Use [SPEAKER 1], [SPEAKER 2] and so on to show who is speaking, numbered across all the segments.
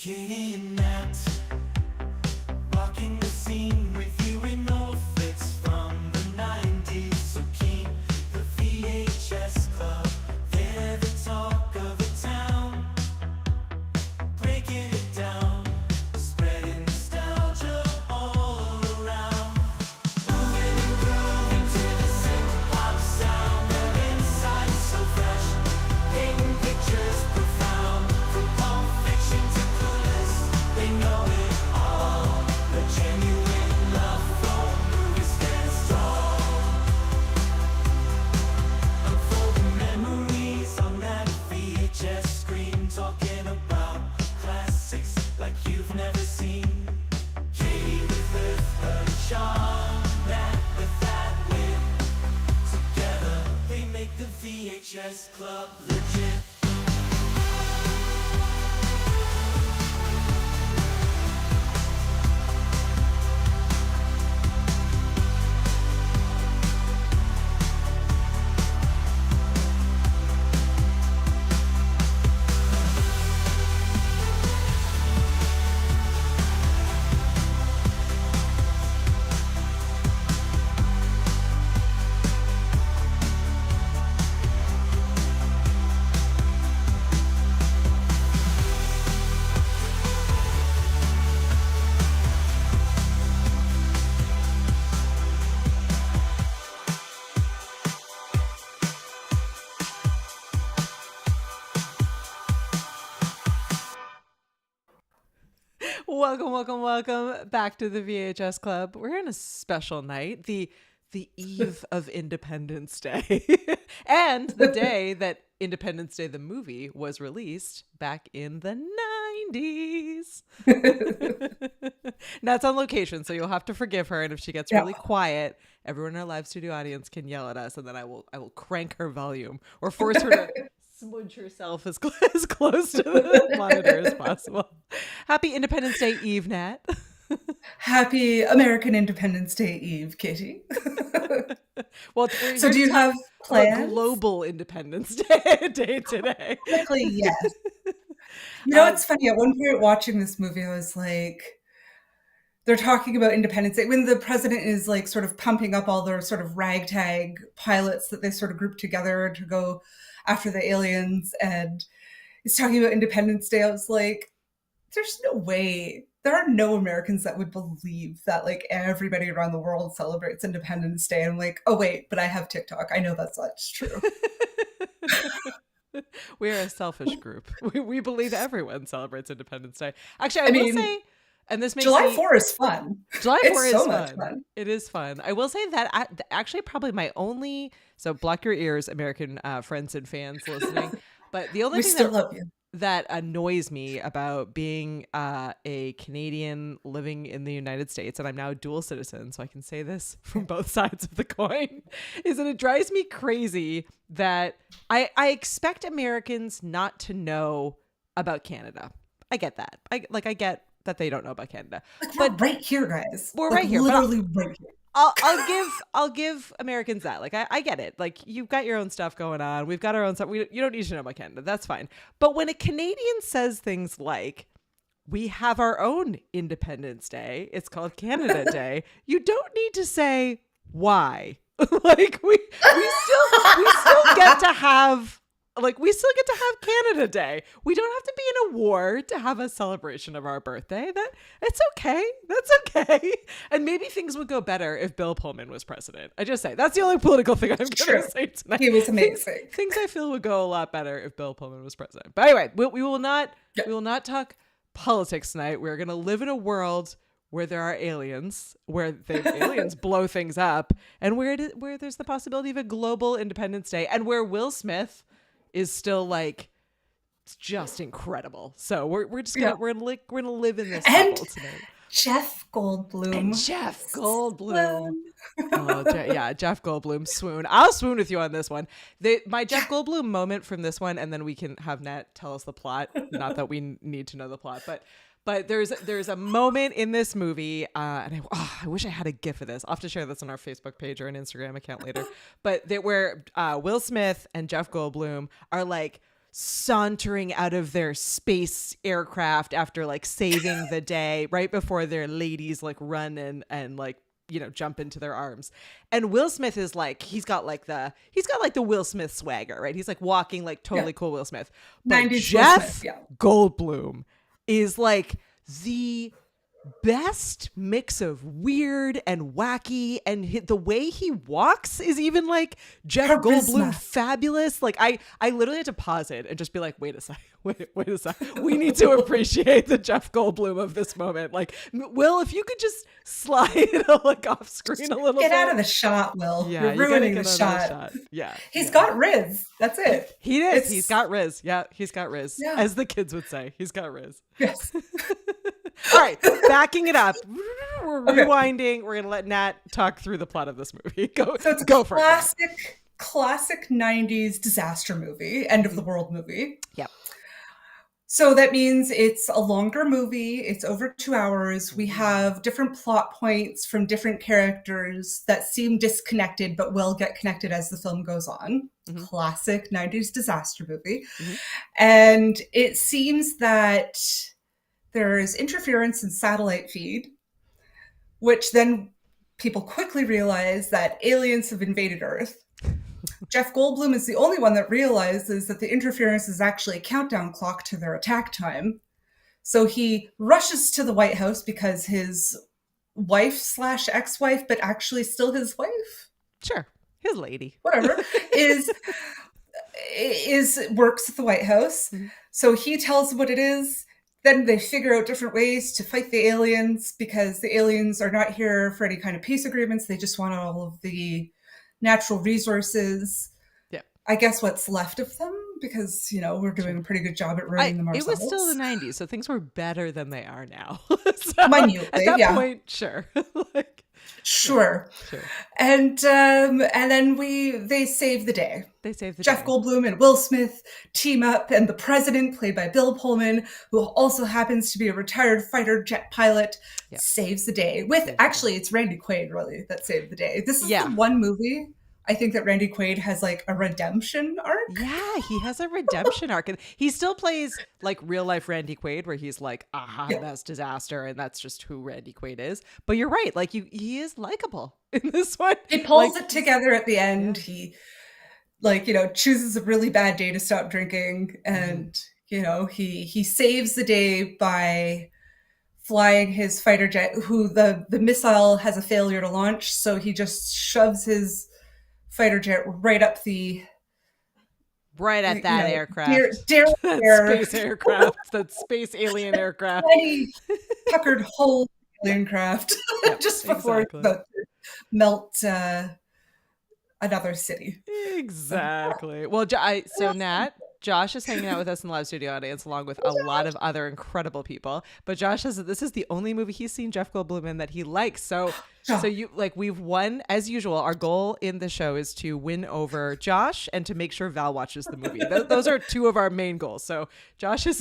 [SPEAKER 1] kidnapped, rocking the scene, reviewing old flicks from the 90s. So keep the VHS Club, they're the talk of the town, breaking it down, spreading nostalgia all around. Moving and grooving to the synth-pop sound, their insight is so fresh, painting pictures profound. From Pulp Fiction to Clueless, they know it all. The genuine love for movies stands tall. Unfolding memories on that VHS screen, talking about classics like you've never seen. Katie with her charm, Matt with that wit. Together they make the VHS Club legit.
[SPEAKER 2] Welcome back to the VHS Club. We're in a special night, the eve of Independence Day, and the day that Independence Day the movie was released back in the 90s. Now it's on location, so you'll have to forgive her, and if she gets really quiet, everyone in our live studio audience can yell at us, and then I will crank her volume or force her to smudge herself as close to the monitor as possible. Happy Independence Day Eve, Nat.
[SPEAKER 3] Happy American Independence Day Eve, Kitty.
[SPEAKER 2] Well,
[SPEAKER 3] so do you have plans?
[SPEAKER 2] Global Independence Day today.
[SPEAKER 3] Technically, yes. You know, it's funny. At one point watching this movie, I was like, they're talking about Independence Day when the president is like sort of pumping up all their sort of ragtag pilots that they sort of group together to go after the aliens, and he's talking about Independence Day. I was like, there's no way. There are no Americans that would believe that like everybody around the world celebrates Independence Day. I'm like, oh wait, but I have TikTok. I know that's true.
[SPEAKER 2] We're a selfish group. We believe everyone celebrates Independence Day. Actually, I will say, and this makes
[SPEAKER 3] July 4 is fun.
[SPEAKER 2] July 4 is
[SPEAKER 3] so
[SPEAKER 2] fun.
[SPEAKER 3] Much fun.
[SPEAKER 2] It is fun. I will say that actually probably my only, so block your ears, American friends and fans listening. But the only thing that annoys me about being a Canadian living in the United States, and I'm now a dual citizen, so I can say this from both sides of the coin, is that it drives me crazy that I expect Americans not to know about Canada. I get that. I get that they don't know about Canada.
[SPEAKER 3] But right here, guys.
[SPEAKER 2] We're right here.
[SPEAKER 3] Literally right here.
[SPEAKER 2] I'll give Americans that. Like, I get it. Like, you've got your own stuff going on. We've got our own stuff. You don't need to know about Canada. That's fine. But when a Canadian says things like, we have our own Independence Day, it's called Canada Day, you don't need to say why. Like, we still get to have Canada Day. We don't have to be in a war to have a celebration of our birthday. It's okay. That's okay. And maybe things would go better if Bill Pullman was president. I just say that's the only political thing I'm going to say tonight.
[SPEAKER 3] He was amazing.
[SPEAKER 2] Things I feel would go a lot better if Bill Pullman was president. But anyway, we will not talk politics tonight. We're going to live in a world where there are aliens, where the aliens blow things up, and where there's the possibility of a global Independence Day, and where Will Smith is still like just incredible. So we're gonna live in this bubble tonight.
[SPEAKER 3] Jeff Goldblum.
[SPEAKER 2] Jeff Goldblum. Jeff Goldblum. Swoon. I'll swoon with you on this one. My Jeff Goldblum moment from this one, and then we can have Nat tell us the plot. Not that we need to know the plot, but there's a moment in this movie, and I wish I had a GIF of this. I'll have to share this on our Facebook page or an Instagram account later. But where Will Smith and Jeff Goldblum are like sauntering out of their space aircraft after like saving the day right before their ladies like run and like, you know, jump into their arms. And Will Smith is like, he's got like the Will Smith swagger, right? He's like walking like totally cool Will Smith. But
[SPEAKER 3] 90s Will
[SPEAKER 2] Jeff
[SPEAKER 3] Smith, yeah.
[SPEAKER 2] Goldblum is like the best mix of weird and wacky, and the way he walks is even like Jeff Goldblum fabulous. Like I literally had to pause it and just be like, wait a sec. We need to appreciate the Jeff Goldblum of this moment. Like, Will, if you could just slide like off screen a little
[SPEAKER 3] Get
[SPEAKER 2] bit.
[SPEAKER 3] out of the shot, Will.
[SPEAKER 2] Yeah,
[SPEAKER 3] You're ruining the shot.
[SPEAKER 2] Yeah.
[SPEAKER 3] He's got Riz. That's it.
[SPEAKER 2] He is. He's got Riz. Yeah, he's got Riz.
[SPEAKER 3] Yeah.
[SPEAKER 2] As the kids would say, he's got Riz.
[SPEAKER 3] Yes.
[SPEAKER 2] All right, backing it up. We're rewinding. We're gonna let Nat talk through the plot of this movie. Go for it.
[SPEAKER 3] Classic 90s disaster movie, end of the world movie.
[SPEAKER 2] Yep.
[SPEAKER 3] So that means it's a longer movie. It's over 2 hours. We have different plot points from different characters that seem disconnected, but will get connected as the film goes on. Mm-hmm. Classic 90s disaster movie. Mm-hmm. And it seems that there is interference in satellite feed, which then people quickly realize that aliens have invaded Earth. Jeff Goldblum is the only one that realizes that the interference is actually a countdown clock to their attack time. So he rushes to the White House because his wife/ex-wife, but actually still his wife.
[SPEAKER 2] Sure. His lady.
[SPEAKER 3] Whatever. is works at the White House. Mm-hmm. So he tells them what it is. Then they figure out different ways to fight the aliens because the aliens are not here for any kind of peace agreements. They just want all of the natural resources. Yeah. I guess what's left of them, because, you know, we're doing a pretty good job at ruining them ourselves.
[SPEAKER 2] It was still the 90s, so things were better than they are now. So
[SPEAKER 3] minutely,
[SPEAKER 2] at that point, sure.
[SPEAKER 3] Sure. And then they save the day. Jeff Goldblum and Will Smith team up, and the president, played by Bill Pullman, who also happens to be a retired fighter jet pilot, saves the day. Actually, it's Randy Quaid, really, that saved the day. This is the one movie I think that Randy Quaid has like a redemption arc.
[SPEAKER 2] Yeah, he has a redemption arc. And he still plays like real life Randy Quaid, where he's like a hot mess disaster, and that's just who Randy Quaid is. But you're right, like he is likable in this one.
[SPEAKER 3] He pulls it together at the end. He chooses a really bad day to stop drinking, and he saves the day by flying his fighter jet, who the missile has a failure to launch, so he just shoves his fighter jet right at that
[SPEAKER 2] aircraft. Space aircraft. That space alien aircraft.
[SPEAKER 3] Tiny puckered hole alien craft. Just before it's about to melt another city.
[SPEAKER 2] Exactly. Well, so Nat, Josh is hanging out with us in the live studio audience, along with a lot of other incredible people. But Josh says that this is the only movie he's seen Jeff Goldblum in that he likes. So you we've won as usual. Our goal in the show is to win over Josh and to make sure Val watches the movie. Those are two of our main goals. So Josh has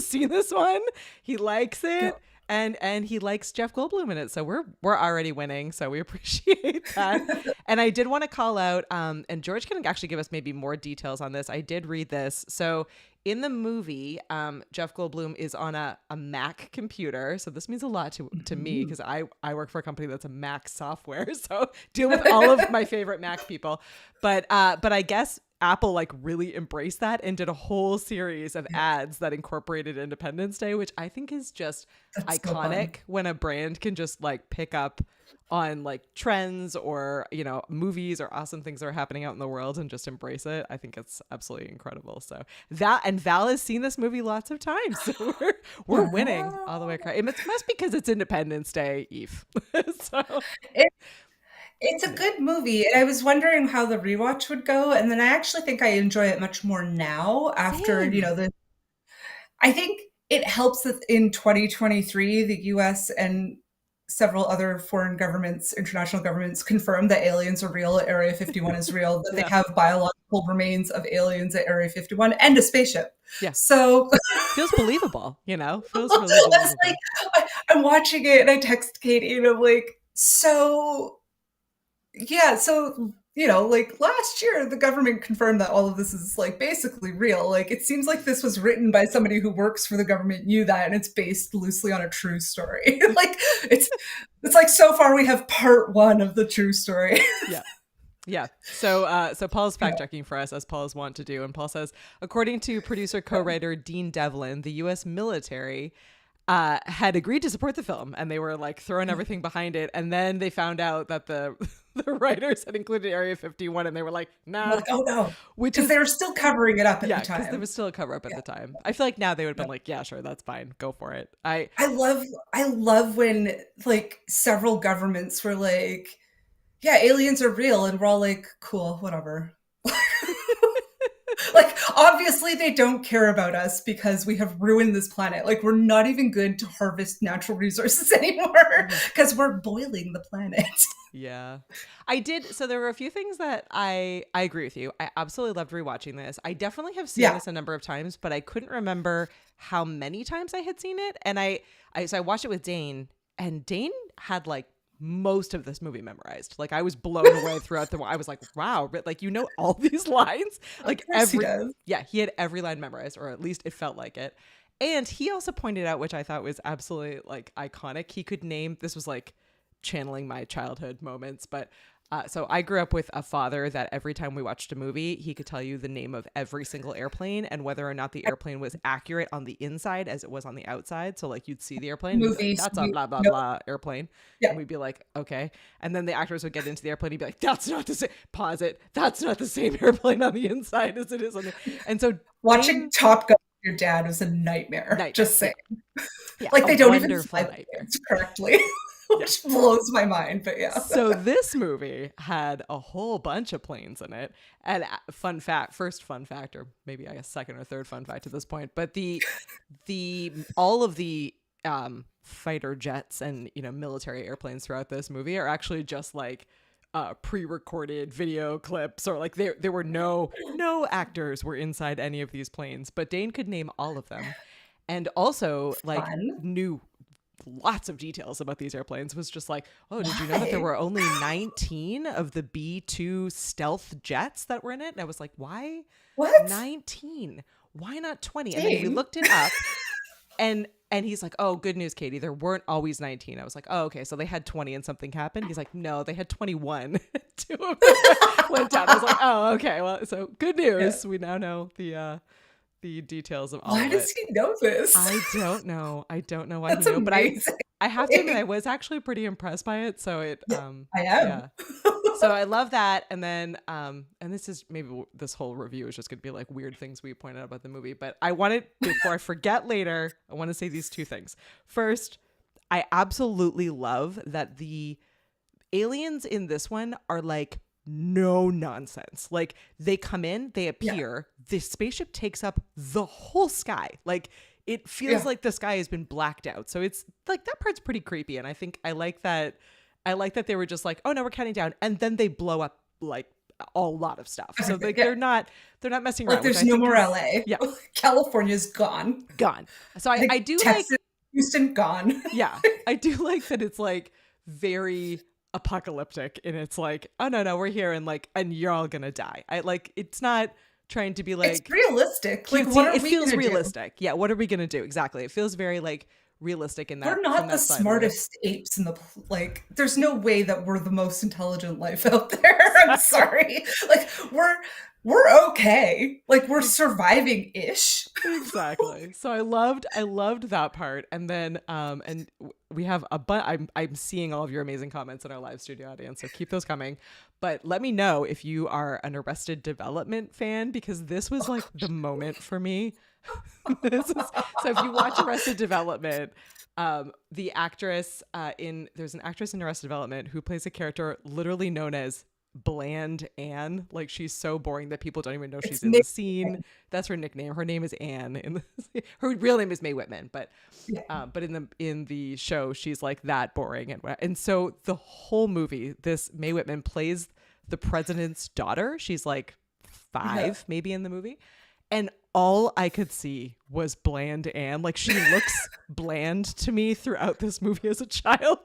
[SPEAKER 2] seen this one. He likes it. And he likes Jeff Goldblum in it. So we're already winning. So we appreciate that. And I did want to call out, and George can actually give us maybe more details on this. I did read this. So in the movie, Jeff Goldblum is on a Mac computer. So this means a lot to me, because I work for a company that's a Mac software. So deal with all of my favorite Mac people. But I guess Apple really embraced that and did a whole series of ads that incorporated Independence Day, which I think is just iconic when a brand can just pick up on trends or, movies or awesome things that are happening out in the world and just embrace it. I think it's absolutely incredible. So Val has seen this movie lots of times. So we're winning all the way across. It must be because it's Independence Day Eve. So
[SPEAKER 3] it's a good movie. And I was wondering how the rewatch would go. And then I actually think I enjoy it much more now after, I think it helps that in 2023, the US and several other foreign governments, international governments, confirm that aliens are real, Area 51 is real, that they have biological remains of aliens at Area 51 and a spaceship. Yeah. So
[SPEAKER 2] feels believable, feels really believable.
[SPEAKER 3] I'm watching it and I text Katie and I'm like, so like last year, the government confirmed that all of this is like basically real. Like it seems like this was written by somebody who works for the government, knew that, and it's based loosely on a true story. Like it's like so far we have part one of the true story.
[SPEAKER 2] Yeah. Yeah. So Paul's fact checking for us, as Paul is wont to do. And Paul says, according to producer co-writer Dean Devlin, the U.S. military had agreed to support the film, and they were like throwing everything behind it. And then they found out that the writers had included Area 51, and they were like, nah.
[SPEAKER 3] Like, oh no.
[SPEAKER 2] Which
[SPEAKER 3] Because they were still covering it up at the
[SPEAKER 2] because
[SPEAKER 3] time.
[SPEAKER 2] there was still a cover up at the time. I feel like now they would have been like, yeah, sure, that's fine. Go for it.
[SPEAKER 3] I love when like several governments were like, yeah, aliens are real, and we're all like, cool, whatever. Like, obviously they don't care about us because we have ruined this planet. Like, we're not even good to harvest natural resources anymore because we're boiling the planet.
[SPEAKER 2] Yeah, I did. So there were a few things that I agree with you. I absolutely loved rewatching this. I definitely have seen this a number of times, but I couldn't remember how many times I had seen it. And so I watched it with Dane, and Dane had like most of this movie memorized. Like I was blown away throughout I was like, wow, but like, all these lines, like he had every line memorized, or at least it felt like it. And he also pointed out, which I thought was absolutely like iconic, he could name, this was like channeling my childhood moments, but so I grew up with a father that every time we watched a movie, he could tell you the name of every single airplane and whether or not the airplane was accurate on the inside as it was on the outside. So like you'd see the airplane, like, that's a blah, blah, blah airplane. Yeah. And we'd be like, okay. And then the actors would get into the airplane. He'd be like, that's not the same, pause it. That's not the same airplane on the inside as it is on the, and so
[SPEAKER 3] watching Top Gun with your dad was a nightmare. Just saying. Yeah, like they don't even fly planes correctly. Which blows my mind, but yeah.
[SPEAKER 2] So this movie had a whole bunch of planes in it. And first fun fact, or maybe I guess second or third fun fact at this point, but all of the fighter jets and military airplanes throughout this movie are actually just like pre-recorded video clips, or like there were no actors were inside any of these planes, but Dane could name all of them, and also like knew lots of details about these airplanes. Was just like, oh, did you know that there were only 19 of the B-2 stealth jets that were in it? And I was like, why?
[SPEAKER 3] What?
[SPEAKER 2] 19? Why not 20? And then we looked it up, and he's like, oh, good news, Katie, there weren't always 19. I was like, oh, okay, so they had 20 and something happened. He's like, no, they had 21. 2 of them went down. I was like, oh, okay, well, so good news. Yeah. We now know the details of all of it.
[SPEAKER 3] Why does he know this?
[SPEAKER 2] I don't know why he knew, but I have to admit I was actually pretty impressed by it. So I am. Yeah. So I love that. And then and this is maybe this whole review is just gonna be like weird things we pointed out about the movie, but I wanted, before I forget later, I want to say these two things. First, I absolutely love that the aliens in this one are like no nonsense. Like they come in, they appear, the spaceship takes up the whole sky. Like it feels like the sky has been blacked out. So it's like that part's pretty creepy. And I think I like that they were just like, oh no, we're counting down. And then they blow up like a lot of stuff. So like they're not messing around.
[SPEAKER 3] Like there's no more LA. Yeah. California's gone.
[SPEAKER 2] So I do
[SPEAKER 3] Texas,
[SPEAKER 2] like
[SPEAKER 3] Houston gone.
[SPEAKER 2] Yeah. I do like that it's like very apocalyptic, and it's like, oh no, we're here, and you're all gonna die. I like, it's not trying to be like,
[SPEAKER 3] it's realistic. Like
[SPEAKER 2] it feels realistic. Yeah, what are we gonna do? Exactly. It feels very like realistic in that.
[SPEAKER 3] We're not the smartest apes in the like. There's no way that we're the most intelligent life out there. I'm sorry. Like we're okay. Like we're surviving ish.
[SPEAKER 2] Exactly. So I loved that part, and then and we have I'm seeing all of your amazing comments in our live studio audience, so keep those coming. But let me know if you are an Arrested Development fan, because this was like the moment for me. So if you watch Arrested Development, the actress there's an actress in Arrested Development who plays a character literally known as Bland Anne. Like she's so boring that people don't even know she's in the scene. That's her nickname. Her name is Anne. Her real name is Mae Whitman, but in the show she's like that boring, and so the whole movie, this Mae Whitman plays the president's daughter. She's like 5 maybe in the movie, and all I could see was bland Anne. Like, she looks bland to me throughout this movie as a child,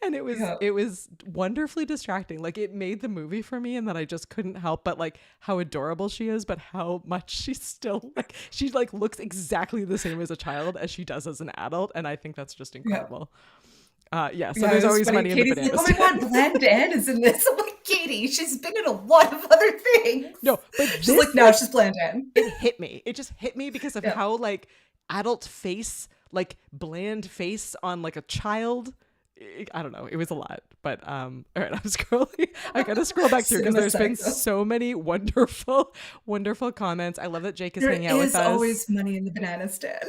[SPEAKER 2] and it was wonderfully distracting. Like, it made the movie for me, and that I just couldn't help but like how adorable she is, but how much she's still like, she like looks exactly the same as a child as she does as an adult, and I think that's just incredible. So there's always money in the
[SPEAKER 3] Katie's
[SPEAKER 2] banana
[SPEAKER 3] like, oh my god, bland Anne is in this. I'm like, Katie, she's been in a lot of other things.
[SPEAKER 2] No, but
[SPEAKER 3] she's like, no, it's just bland Anne.
[SPEAKER 2] It hit me. It just hit me because of how like adult face, like bland face on like a child. I don't know. It was a lot, but all right. I'm scrolling. I gotta scroll back through because there's been so many wonderful comments. I love that Jake is hanging out with us.
[SPEAKER 3] There is always money in the banana stand.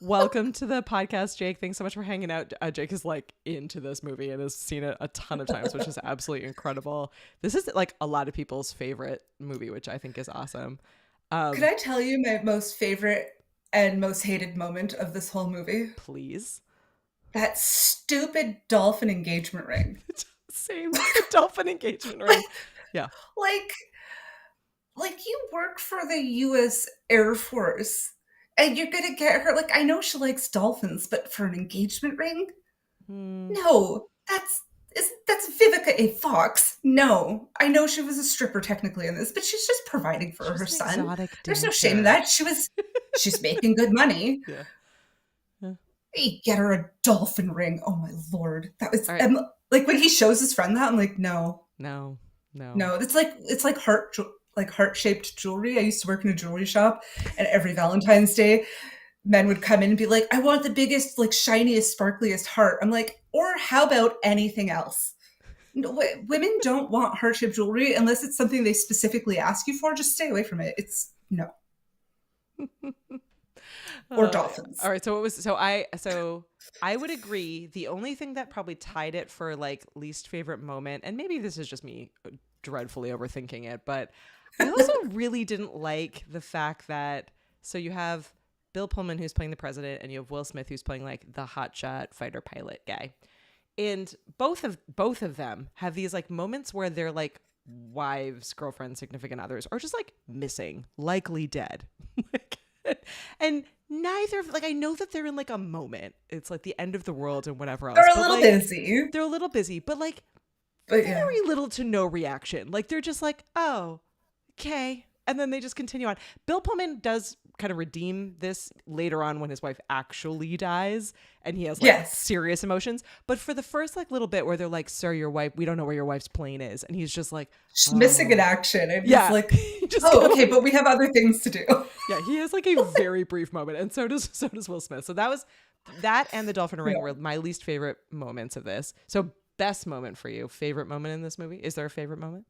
[SPEAKER 2] Welcome to the podcast, Jake. Thanks so much for hanging out. Jake is like into this movie and has seen it a ton of times, which is absolutely incredible. This is like a lot of people's favorite movie, which I think is awesome.
[SPEAKER 3] Could I tell you my most favorite and most hated moment of this whole movie?
[SPEAKER 2] Please.
[SPEAKER 3] That stupid dolphin engagement ring.
[SPEAKER 2] Same. Dolphin engagement ring. Yeah.
[SPEAKER 3] Like you work for the U.S. Air Force. And you're gonna get her, like, I know she likes dolphins, but for an engagement ring? No, that's Vivica A. Fox. No, I know she was a stripper technically in this, but she's just providing for her son. There's no shame in that. She's making good money.
[SPEAKER 2] Yeah.
[SPEAKER 3] Hey, get her a dolphin ring. Oh my lord, that was right. Like when he shows his friend that, I'm like, no. It's like heart-shaped jewelry. I used to work in a jewelry shop, and every Valentine's Day, men would come in and be like, I want the biggest, like, shiniest, sparkliest heart. I'm like, or how about anything else? No, women don't want heart-shaped jewelry unless it's something they specifically ask you for. Just stay away from it. It's no. Or dolphins.
[SPEAKER 2] All right. So I would agree. The only thing that probably tied it for like least favorite moment, and maybe this is just me dreadfully overthinking it, but I also really didn't like the fact that, so you have Bill Pullman who's playing the president, and you have Will Smith who's playing like the hotshot fighter pilot guy, and both of them have these like moments where they're like wives, girlfriends, significant others, or just like missing, likely dead. And neither, like, I know that they're in like a moment, it's like the end of the world and whatever else,
[SPEAKER 3] they're a little busy,
[SPEAKER 2] but like very little to no reaction. Like they're just like, oh, okay, and then they just continue on. Bill Pullman does kind of redeem this later on when his wife actually dies, and he has like serious emotions. But for the first like little bit where they're like, sir, your wife, we don't know where your wife's plane is, and he's just like,
[SPEAKER 3] she's missing in action, and he's like, okay, but we have other things to do.
[SPEAKER 2] Yeah, he has like a very brief moment, and so does Will Smith. So that and the dolphin ring were my least favorite moments of this. So best moment for you, favorite moment in this movie? Is there a favorite moment?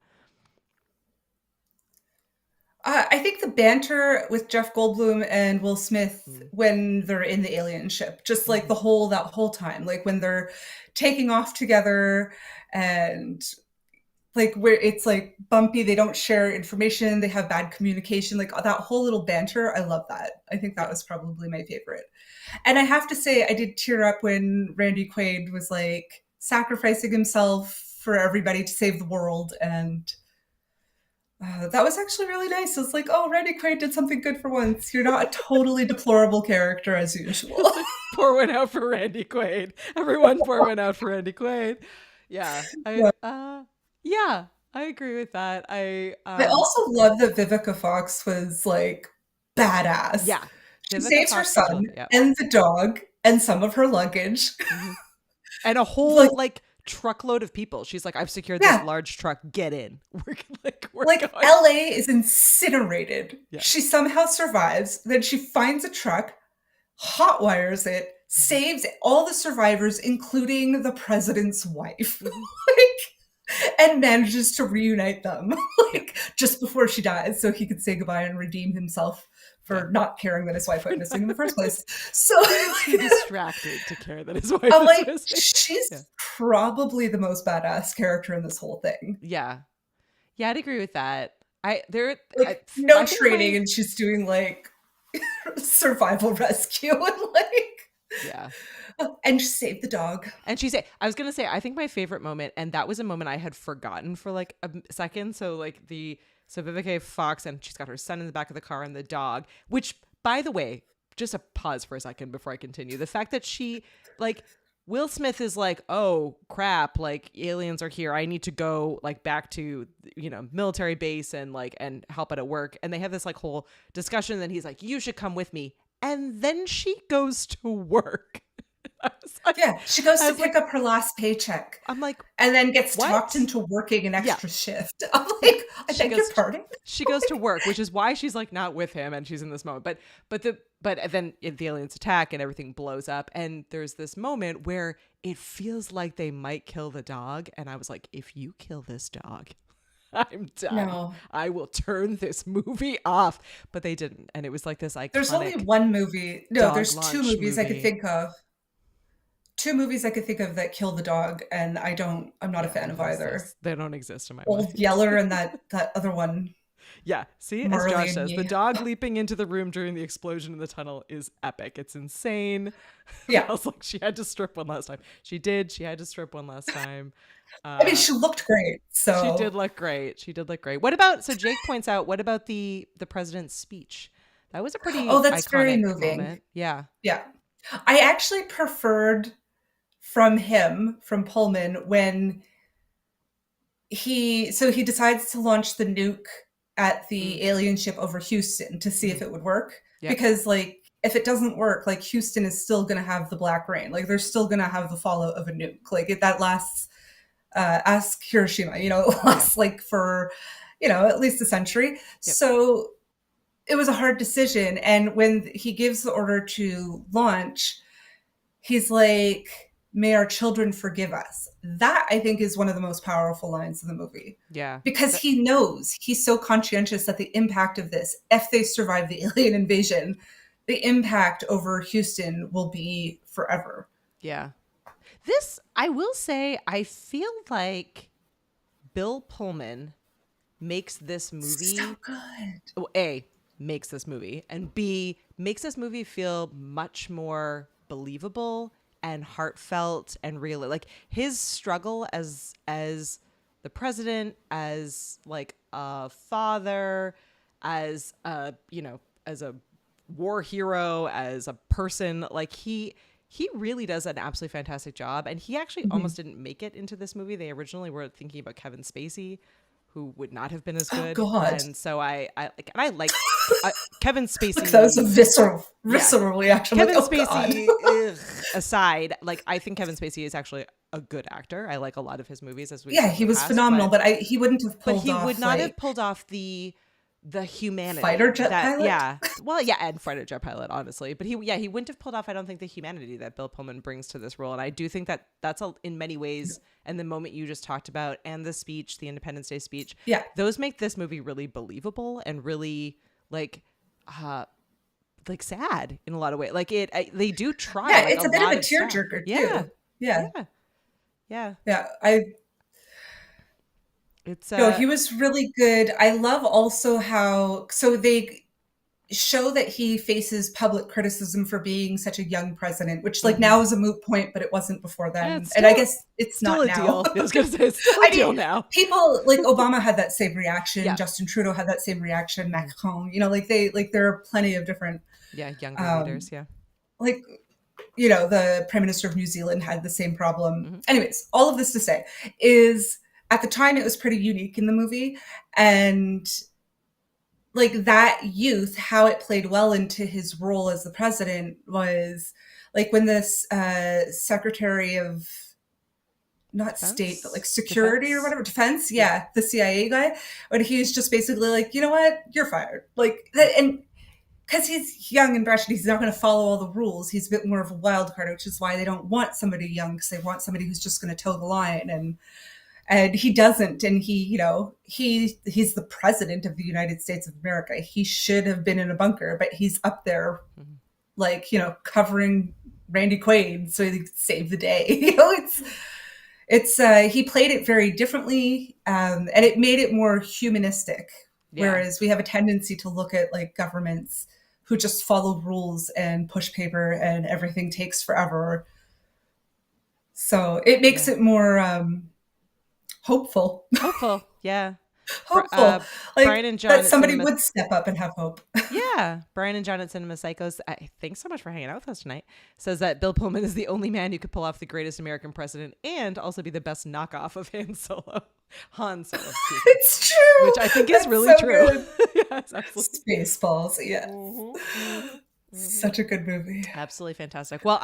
[SPEAKER 3] I think the banter with Jeff Goldblum and Will Smith when they're in the alien ship, just like that whole time, like when they're taking off together, and like where it's like bumpy, they don't share information, they have bad communication, like that whole little banter. I love that. I think that was probably my favorite. And I have to say, I did tear up when Randy Quaid was like sacrificing himself for everybody to save the world, and that was actually really nice. It was like, oh, Randy Quaid did something good for once. You're not a totally deplorable character as usual.
[SPEAKER 2] Pour one out for Randy Quaid. Everyone pour one out for Randy Quaid. Yeah. I agree with that. I
[SPEAKER 3] also love that Vivica Fox was like badass.
[SPEAKER 2] Yeah.
[SPEAKER 3] She saves her son and the dog and some of her luggage.
[SPEAKER 2] Mm-hmm. And a whole like truckload of people. She's like, I've secured this large truck. Get in. We're going.
[SPEAKER 3] LA is incinerated. Yeah. She somehow survives. Then she finds a truck, hot wires it, saves all the survivors, including the president's wife, and manages to reunite them just before she dies, so he could say goodbye and redeem himself for not caring that his wife went missing in the first place. So
[SPEAKER 2] distracted to care that his wife
[SPEAKER 3] I'm
[SPEAKER 2] was missing.
[SPEAKER 3] She's probably the most badass character in this whole thing.
[SPEAKER 2] Yeah, I'd agree with that.
[SPEAKER 3] No training, and she's doing like survival rescue and and she saved the dog.
[SPEAKER 2] And I was gonna say, I think my favorite moment, and that was a moment I had forgotten for like a second. So like So Vivica Fox, and she's got her son in the back of the car and the dog, which, by the way, just a pause for a second before I continue. The fact that she, like, Will Smith is like, oh crap, like aliens are here. I need to go like back to, military base and help at work. And they have this like whole discussion. And then he's like, you should come with me. And then she goes to work.
[SPEAKER 3] Yeah, she goes to pick up her last paycheck.
[SPEAKER 2] I'm like,
[SPEAKER 3] and then gets
[SPEAKER 2] what?
[SPEAKER 3] talked into working an extra shift. I'm like, I beg your pardon.
[SPEAKER 2] She goes to work, which is why she's like not with him, and she's in this moment. But then the aliens attack and everything blows up, and there's this moment where it feels like they might kill the dog, and I was like, if you kill this dog, I'm done.
[SPEAKER 3] No.
[SPEAKER 2] I will turn this movie off. But they didn't, and it was like this iconic.
[SPEAKER 3] There's only one movie. No, there's two movies I could think of. Two movies I could think of that kill the dog, and I'm not a fan of either.
[SPEAKER 2] They don't exist in my
[SPEAKER 3] Old
[SPEAKER 2] mind.
[SPEAKER 3] Yeller and that other one.
[SPEAKER 2] Yeah, see,
[SPEAKER 3] Marley
[SPEAKER 2] as Josh
[SPEAKER 3] and
[SPEAKER 2] says,
[SPEAKER 3] me.
[SPEAKER 2] the dog leaping into the room during the explosion in the tunnel is epic. It's insane.
[SPEAKER 3] Yeah.
[SPEAKER 2] I was like, she had to strip one last time. She did. She had to strip one last time.
[SPEAKER 3] I mean, she looked great. So
[SPEAKER 2] she did look great. She did look great. What about? So Jake points out, what about the president's speech? That was a pretty
[SPEAKER 3] that's
[SPEAKER 2] iconic
[SPEAKER 3] very moving.
[SPEAKER 2] moment. Yeah.
[SPEAKER 3] Yeah, I actually preferred from Pullman, when he decides to launch the nuke at the alien ship over Houston to see if it would work.
[SPEAKER 2] Yeah.
[SPEAKER 3] Because like, if it doesn't work, like Houston is still going to have the black rain. Like they're still going to have the fallout of a nuke. Like that lasts, ask Hiroshima, it lasts like for, at least a century. Yep. So it was a hard decision. And when he gives the order to launch, he's like, may our children forgive us. That, I think, is one of the most powerful lines in the movie.
[SPEAKER 2] Yeah.
[SPEAKER 3] Because he knows, he's so conscientious that the impact of this, if they survive the alien invasion, the impact over Houston will be forever.
[SPEAKER 2] Yeah. This, I will say, I feel like Bill Pullman makes this movie
[SPEAKER 3] so good.
[SPEAKER 2] A, makes this movie, and B, makes this movie feel much more believable and heartfelt and real. Like his struggle as the president, as like a father, as a war hero, as a person, like he really does an absolutely fantastic job. And he actually almost didn't make it into this movie. They originally were thinking about Kevin Spacey, who would not have been as good.
[SPEAKER 3] Oh, God.
[SPEAKER 2] And so I like Kevin Spacey.
[SPEAKER 3] That was a visceral reaction.
[SPEAKER 2] Kevin
[SPEAKER 3] like,
[SPEAKER 2] Spacey aside, like I think Kevin Spacey is actually a good actor. I like a lot of his movies as we
[SPEAKER 3] he was phenomenal, but he wouldn't have pulled off.
[SPEAKER 2] But he would not have pulled off the humanity.
[SPEAKER 3] Fighter jet pilot?
[SPEAKER 2] Yeah. Well, yeah, and fighter jet pilot, honestly. But he wouldn't have pulled off, I don't think, the humanity that Bill Pullman brings to this role. And I do think that that's in many ways, and the moment you just talked about, and the speech, the Independence Day speech, those make this movie really believable and really like sad in a lot of ways. Like they do try.
[SPEAKER 3] Yeah,
[SPEAKER 2] like,
[SPEAKER 3] it's a bit of a tearjerker too.
[SPEAKER 2] Yeah. It's
[SPEAKER 3] he was really good. I love also how they show that he faces public criticism for being such a young president, which like now is a moot point, but it wasn't before then. And I guess it's not now.
[SPEAKER 2] Deal. I was gonna say it's still a deal now.
[SPEAKER 3] People like Obama had that same reaction. Justin Trudeau had that same reaction. Macron, there are plenty of different
[SPEAKER 2] younger leaders. Yeah,
[SPEAKER 3] like the Prime Minister of New Zealand had the same problem. Anyways, all of this to say is, at the time, it was pretty unique in the movie. And like that youth, how it played well into his role as the president was like when this Secretary of not
[SPEAKER 2] Defense?
[SPEAKER 3] State, but like security or whatever, defense. Yeah. The CIA guy, when he was just basically like, you know what, you're fired. Like that. And because he's young and brash, and he's not going to follow all the rules. He's a bit more of a wild card, which is why they don't want somebody young, because they want somebody who's just going to toe the line. And he doesn't. And he's the president of the United States of America. He should have been in a bunker, but he's up there, like, covering Randy Quaid so he could save the day. It's he played it very differently, and it made it more humanistic. Yeah. Whereas we have a tendency to look at like governments who just follow rules and push paper and everything takes forever. So it makes it more hopeful.
[SPEAKER 2] Yeah.
[SPEAKER 3] hopeful.
[SPEAKER 2] Brian
[SPEAKER 3] Like
[SPEAKER 2] and John
[SPEAKER 3] that
[SPEAKER 2] at
[SPEAKER 3] somebody
[SPEAKER 2] Cinema.
[SPEAKER 3] would step up and have hope.
[SPEAKER 2] Yeah, Brian and John at Cinema Psychos. Thanks so much for hanging out with us tonight. Says that Bill Pullman is the only man who could pull off the greatest American president and also be the best knockoff of Han Solo. Excuse me.
[SPEAKER 3] It's true.
[SPEAKER 2] Which I think is
[SPEAKER 3] That's
[SPEAKER 2] really
[SPEAKER 3] so
[SPEAKER 2] true.
[SPEAKER 3] good.
[SPEAKER 2] Yes, absolutely.
[SPEAKER 3] Spaceballs. Yeah.
[SPEAKER 2] Mhm.
[SPEAKER 3] Such a good movie.
[SPEAKER 2] Absolutely fantastic. Well,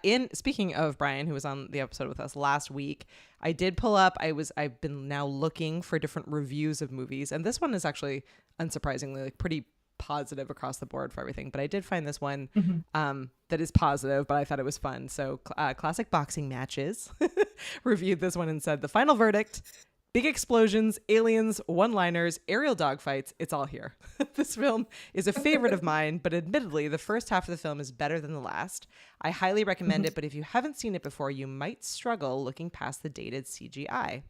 [SPEAKER 2] in speaking of Brian, who was on the episode with us last week, I did pull up. I've been now looking for different reviews of movies, and this one is actually unsurprisingly like pretty positive across the board for everything. But I did find this one that is positive, but I thought it was fun. So, Classic Boxing Matches reviewed this one and said the final verdict. Big explosions, aliens, one-liners, aerial dogfights, it's all here. This film is a favorite of mine, but admittedly, the first half of the film is better than the last. I highly recommend it, but if you haven't seen it before, you might struggle looking past the dated CGI.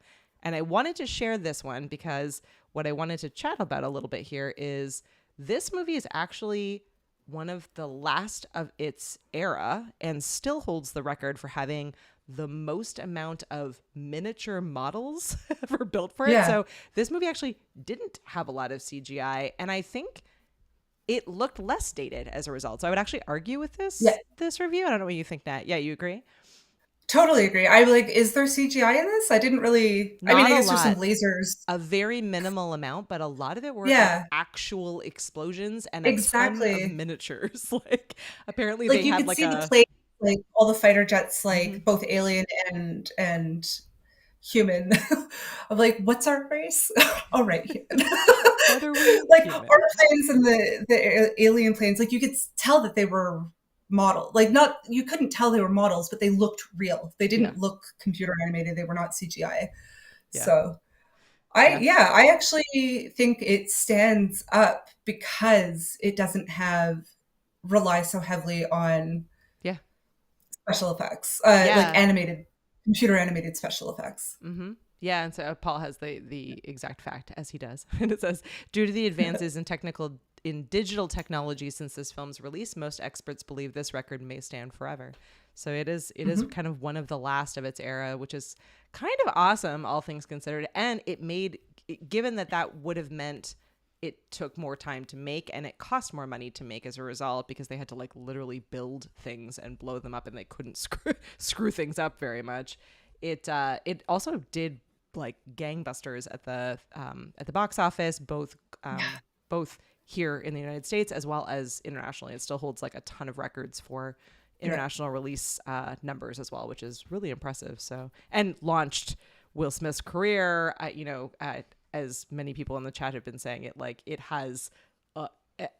[SPEAKER 2] And I wanted to share this one because what I wanted to chat about a little bit here is this movie is actually one of the last of its era and still holds the record for having the most amount of miniature models ever built for it.
[SPEAKER 3] Yeah.
[SPEAKER 2] So this movie actually didn't have a lot of CGI, and I think it looked less dated as a result. So I would actually argue with this review. I don't know what you think, Nat. Yeah, you agree?
[SPEAKER 3] Totally agree. I'm like, is there CGI in this? I didn't really. I mean, I guess there's some lasers.
[SPEAKER 2] A very minimal amount, but a lot of it were
[SPEAKER 3] Yeah.
[SPEAKER 2] like actual explosions and a ton
[SPEAKER 3] Exactly.
[SPEAKER 2] of miniatures. Like apparently
[SPEAKER 3] Like
[SPEAKER 2] they
[SPEAKER 3] you
[SPEAKER 2] had
[SPEAKER 3] could
[SPEAKER 2] like
[SPEAKER 3] see
[SPEAKER 2] a
[SPEAKER 3] the plane, like all the fighter jets, like both alien and human. I'm like, what's our race? All right, human.
[SPEAKER 2] What are we?
[SPEAKER 3] Like
[SPEAKER 2] Human.
[SPEAKER 3] our planes and the alien planes, like you could tell that they were model. Like not, you couldn't tell they were models, but they looked real. They didn't look computer animated. They were not CGI.
[SPEAKER 2] Yeah.
[SPEAKER 3] So I actually think it stands up because it doesn't rely so heavily on special effects, like computer animated special effects.
[SPEAKER 2] Mm-hmm. Yeah, and so Paul has the exact fact as he does, and it says, due to the advances in digital technology since this film's release, most experts believe this record may stand forever. So it is kind of one of the last of its era, which is kind of awesome, all things considered. And given that would have meant it took more time to make and it cost more money to make as a result, because they had to like literally build things and blow them up, and they couldn't screw things up very much. It also did like gangbusters at the box office, both here in the United States as well as internationally. It still holds like a ton of records for international release numbers as well, which is really impressive. So, and launched Will Smith's career. As many people in the chat have been saying, it has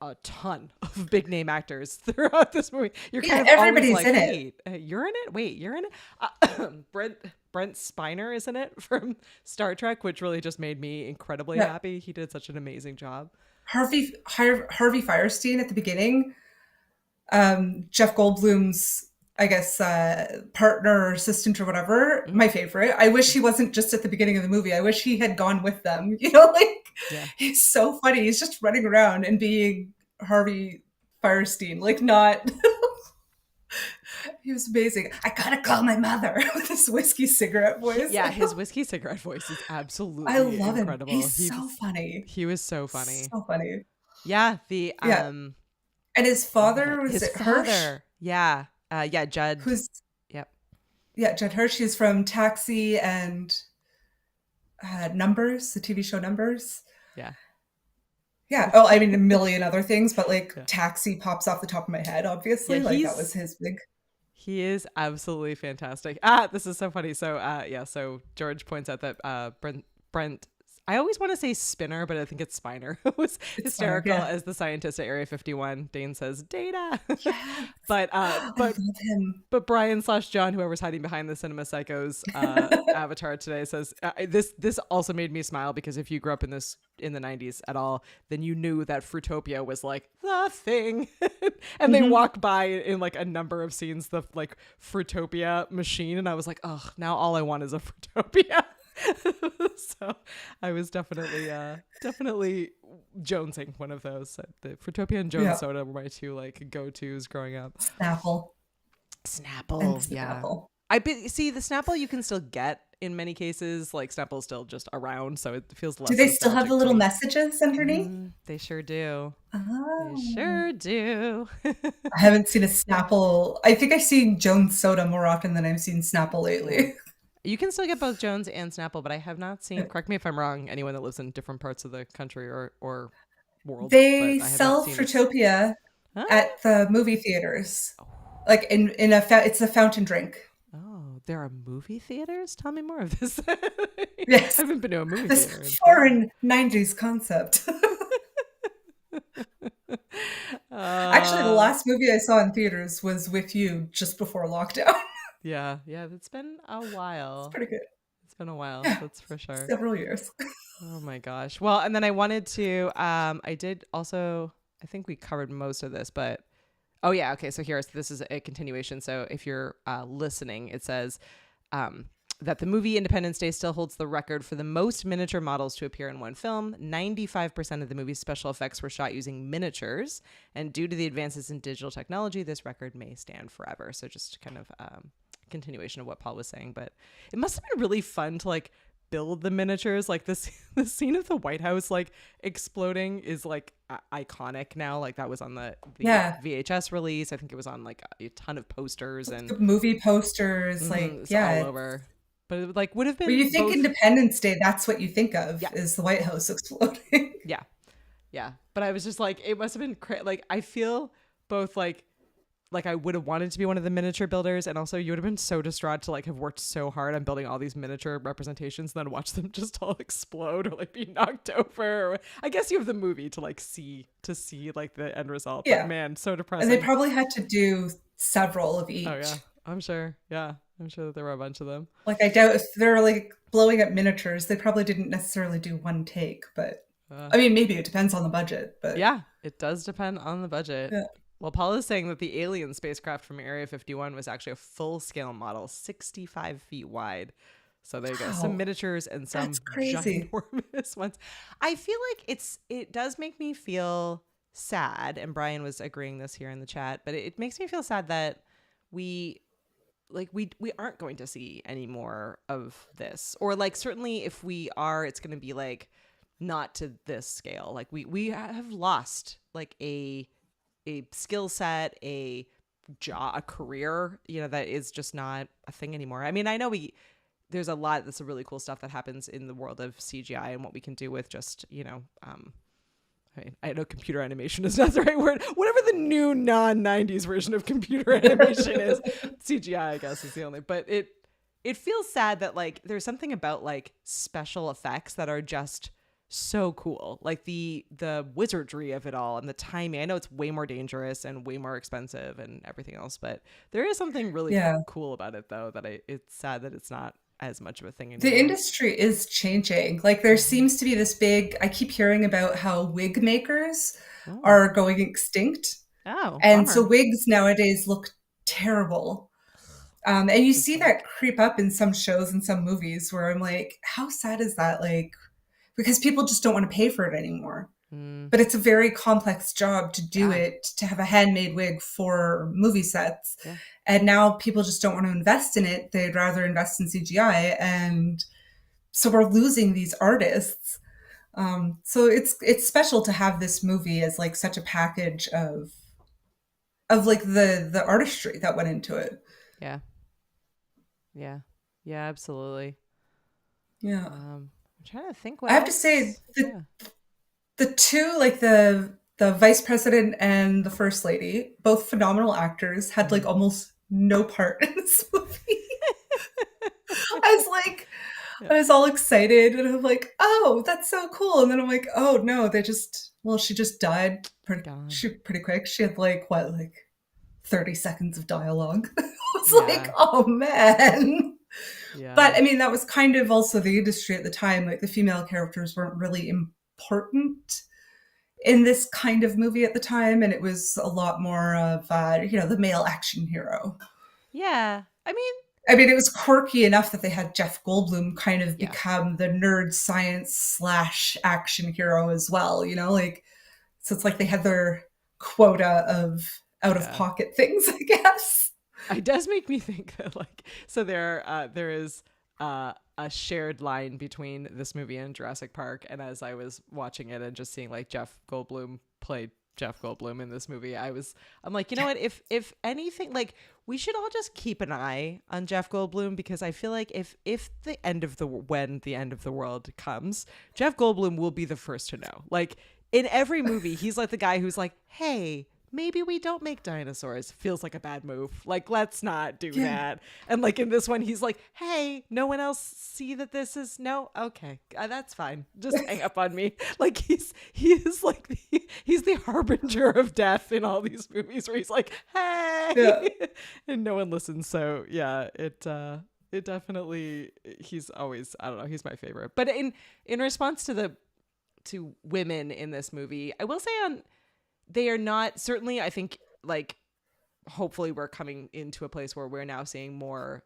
[SPEAKER 2] a ton of big name actors throughout this movie. You're kind of
[SPEAKER 3] everybody's
[SPEAKER 2] always like,
[SPEAKER 3] in
[SPEAKER 2] wait, you're in it? Wait, you're in it? Brent Spiner is in it from Star Trek, which really just made me incredibly happy. He did such an amazing job.
[SPEAKER 3] Harvey Firestein at the beginning, Jeff Goldblum's, I guess, partner or assistant or whatever, my favorite. I wish he wasn't just at the beginning of the movie. I wish he had gone with them. He's so funny. He's just running around and being Harvey Firestein, like not. He was amazing. I gotta call my mother with his whiskey cigarette voice.
[SPEAKER 2] Yeah, his whiskey cigarette voice is absolutely
[SPEAKER 3] I love
[SPEAKER 2] incredible.
[SPEAKER 3] him. He's so funny.
[SPEAKER 2] He was so funny.
[SPEAKER 3] So funny.
[SPEAKER 2] Yeah,
[SPEAKER 3] and his father was Hirsch?
[SPEAKER 2] Yeah. Judd.
[SPEAKER 3] Judd Hirsch. He's from Taxi and Numbers, the TV show Numbers.
[SPEAKER 2] Yeah.
[SPEAKER 3] Yeah. Oh, I mean, a million other things, but Taxi pops off the top of my head, obviously. That was his big.
[SPEAKER 2] He is absolutely fantastic. This is so funny. So, so George points out that Brent, I always want to say Spinner, but I think it's Spiner, was hysterical as the scientist at Area 51. Dane says, Data.
[SPEAKER 3] Yes.
[SPEAKER 2] But
[SPEAKER 3] I love him.
[SPEAKER 2] But Brian / John, whoever's hiding behind the Cinema Psychos avatar today, says this also made me smile, because if you grew up in the 90s at all, then you knew that Fruitopia was like the thing. And they walk by in like a number of scenes the like Fruitopia machine, and I was like, oh, now all I want is a Fruitopia. So I was definitely jonesing one of those. The Fruitopia and Jones soda were my two like go-tos growing up.
[SPEAKER 3] Snapple.
[SPEAKER 2] Yeah. See, the Snapple you can still get in many cases, like Snapple's still just around, so it feels less
[SPEAKER 3] Do they still have
[SPEAKER 2] nostalgic
[SPEAKER 3] the
[SPEAKER 2] to
[SPEAKER 3] little
[SPEAKER 2] me.
[SPEAKER 3] messages underneath?
[SPEAKER 2] They sure do. They
[SPEAKER 3] Oh.
[SPEAKER 2] sure do.
[SPEAKER 3] I haven't seen a Snapple. I think I've seen Jones Soda more often than I've seen Snapple
[SPEAKER 2] Yeah.
[SPEAKER 3] lately.
[SPEAKER 2] You can still get both Jones and Snapple, but I have not seen, correct me if I'm wrong, anyone that lives in different parts of the country or world, but
[SPEAKER 3] They
[SPEAKER 2] I have not
[SPEAKER 3] sell
[SPEAKER 2] seen this.
[SPEAKER 3] Fruitopia
[SPEAKER 2] Huh?
[SPEAKER 3] at the movie theaters. Like it's a fountain drink.
[SPEAKER 2] Oh, there are movie theaters? Tell me more of this. I
[SPEAKER 3] Yes.
[SPEAKER 2] haven't been to a movie
[SPEAKER 3] This
[SPEAKER 2] theater in so long.
[SPEAKER 3] foreign 90s concept. Actually, the
[SPEAKER 2] Uh,
[SPEAKER 3] last movie I saw in theaters was With You just before lockdown.
[SPEAKER 2] yeah, it's been a
[SPEAKER 3] It's
[SPEAKER 2] while.
[SPEAKER 3] pretty good.
[SPEAKER 2] It's been a while,
[SPEAKER 3] Yeah,
[SPEAKER 2] that's for sure.
[SPEAKER 3] several years.
[SPEAKER 2] Oh my gosh. Well, and then I wanted to I did also, I think we covered most of this, but oh yeah, okay, so this is a continuation. So if you're listening, it says that the movie Independence Day still holds the record for the most miniature models to appear in one film. 95% of the movie's special effects were shot using miniatures, and due to the advances in digital technology, this record may stand forever. So just kind of continuation of what Paul was saying, but it must have been really fun to like build the miniatures. Like this the scene of the White House like exploding is like iconic now. Like that was on the
[SPEAKER 3] Yeah.
[SPEAKER 2] VHS release. I think it was on like a ton of posters and
[SPEAKER 3] The movie posters, like,
[SPEAKER 2] it's
[SPEAKER 3] yeah.
[SPEAKER 2] all over. But it like would have
[SPEAKER 3] When you
[SPEAKER 2] been
[SPEAKER 3] think
[SPEAKER 2] both.
[SPEAKER 3] Independence Day, that's what you think of,
[SPEAKER 2] Yeah.
[SPEAKER 3] is the White House exploding.
[SPEAKER 2] Yeah. Yeah. But I was just like, it must have been like I feel both like I would have wanted to be one of the miniature builders, and also you would have been so distraught to like have worked so hard on building all these miniature representations and then watch them just all explode or like be knocked over. Or, I guess you have the movie to like see like the end result.
[SPEAKER 3] Yeah.
[SPEAKER 2] But man, so
[SPEAKER 3] And
[SPEAKER 2] depressing.
[SPEAKER 3] they probably had to do several of each.
[SPEAKER 2] Oh yeah, I'm sure. Yeah, I'm sure that there were a bunch of them.
[SPEAKER 3] Like, I doubt if they're like blowing up miniatures, they probably didn't necessarily do one take, but I mean, maybe it depends on the budget, but
[SPEAKER 2] Yeah, it does depend on the budget.
[SPEAKER 3] yeah.
[SPEAKER 2] Well, Paul is saying that the alien spacecraft from Area 51 was actually a full-scale model, 65 feet wide. So there you go. Some
[SPEAKER 3] Wow.
[SPEAKER 2] miniatures and some
[SPEAKER 3] That's crazy.
[SPEAKER 2] ginormous ones. I feel like it does make me feel sad, and Brian was agreeing this here in the chat, but it makes me feel sad that we aren't going to see any more of this. Or like certainly if we are, it's going to be like not to this scale. Like we have lost like a skill set, a job, a career, that is just not a thing anymore. I mean, I know there's a lot that's really cool stuff that happens in the world of CGI and what we can do with just, I know computer animation is not the right word. Whatever the new non-90s version of computer animation is, CGI, I guess, is the only. But it feels sad that like there's something about like special effects that are just so cool, like the wizardry of it all and the timing. I know it's way more dangerous and way more expensive and everything else, but there is something really
[SPEAKER 3] Yeah.
[SPEAKER 2] cool about it though, that it's sad that it's not as much of a thing
[SPEAKER 3] The
[SPEAKER 2] anymore.
[SPEAKER 3] industry is changing. Like, there seems to be this big, I keep hearing about how wig makers are going extinct.
[SPEAKER 2] Oh,
[SPEAKER 3] And so
[SPEAKER 2] bummer.
[SPEAKER 3] wigs nowadays look terrible. And you see that creep up in some shows and some movies where I'm like, how sad is that? Like, because people just don't want to pay for it anymore. But it's a very complex job to do it, to have a handmade wig for movie sets.
[SPEAKER 2] Yeah.
[SPEAKER 3] And now people just don't want to invest in it. They'd rather invest in CGI. And so we're losing these artists. So it's special to have this movie as like such a package of like the artistry that went into it.
[SPEAKER 2] Yeah. Yeah. Yeah, absolutely.
[SPEAKER 3] Yeah.
[SPEAKER 2] I'm trying to think what
[SPEAKER 3] I have to
[SPEAKER 2] else.
[SPEAKER 3] say,
[SPEAKER 2] Yeah.
[SPEAKER 3] the two, like the vice president and the first lady, both phenomenal actors, had like almost no part in this movie. I was all excited and I'm like, oh, that's so cool. And then I'm like, oh no, she just died
[SPEAKER 2] God.
[SPEAKER 3] pretty quick. She had like 30 seconds of dialogue. I was
[SPEAKER 2] Yeah.
[SPEAKER 3] like, oh man.
[SPEAKER 2] Yeah.
[SPEAKER 3] But I mean, that was kind of also the industry at the time. Like, the female characters weren't really important in this kind of movie at the time. And it was a lot more of, the male action hero.
[SPEAKER 2] Yeah. I
[SPEAKER 3] mean, it was quirky enough that they had Jeff Goldblum kind of
[SPEAKER 2] Yeah.
[SPEAKER 3] become the nerd science / action hero as well, like, so it's like they had their quota of out of pocket things, I guess.
[SPEAKER 2] It does make me think that like, so there is a shared line between this movie and Jurassic Park. And as I was watching it and just seeing like Jeff Goldblum play Jeff Goldblum in this movie, I'm like, you know what? If anything, like we should all just keep an eye on Jeff Goldblum, because I feel like if when the end of the world comes, Jeff Goldblum will be the first to know. Like in every movie, he's like the guy who's like, hey, maybe we don't make dinosaurs. Feels like a bad move. Like, let's not do that. And like in this one, he's like, hey, no one else see that this is no? Okay, that's fine. Just hang up on me. Like he is like he's the harbinger of death in all these movies where he's like, hey, and no one listens. So yeah, it definitely, he's always, I don't know, he's my favorite. But in response to women in this movie, I will say they are not, certainly I think like hopefully we're coming into a place where we're now seeing more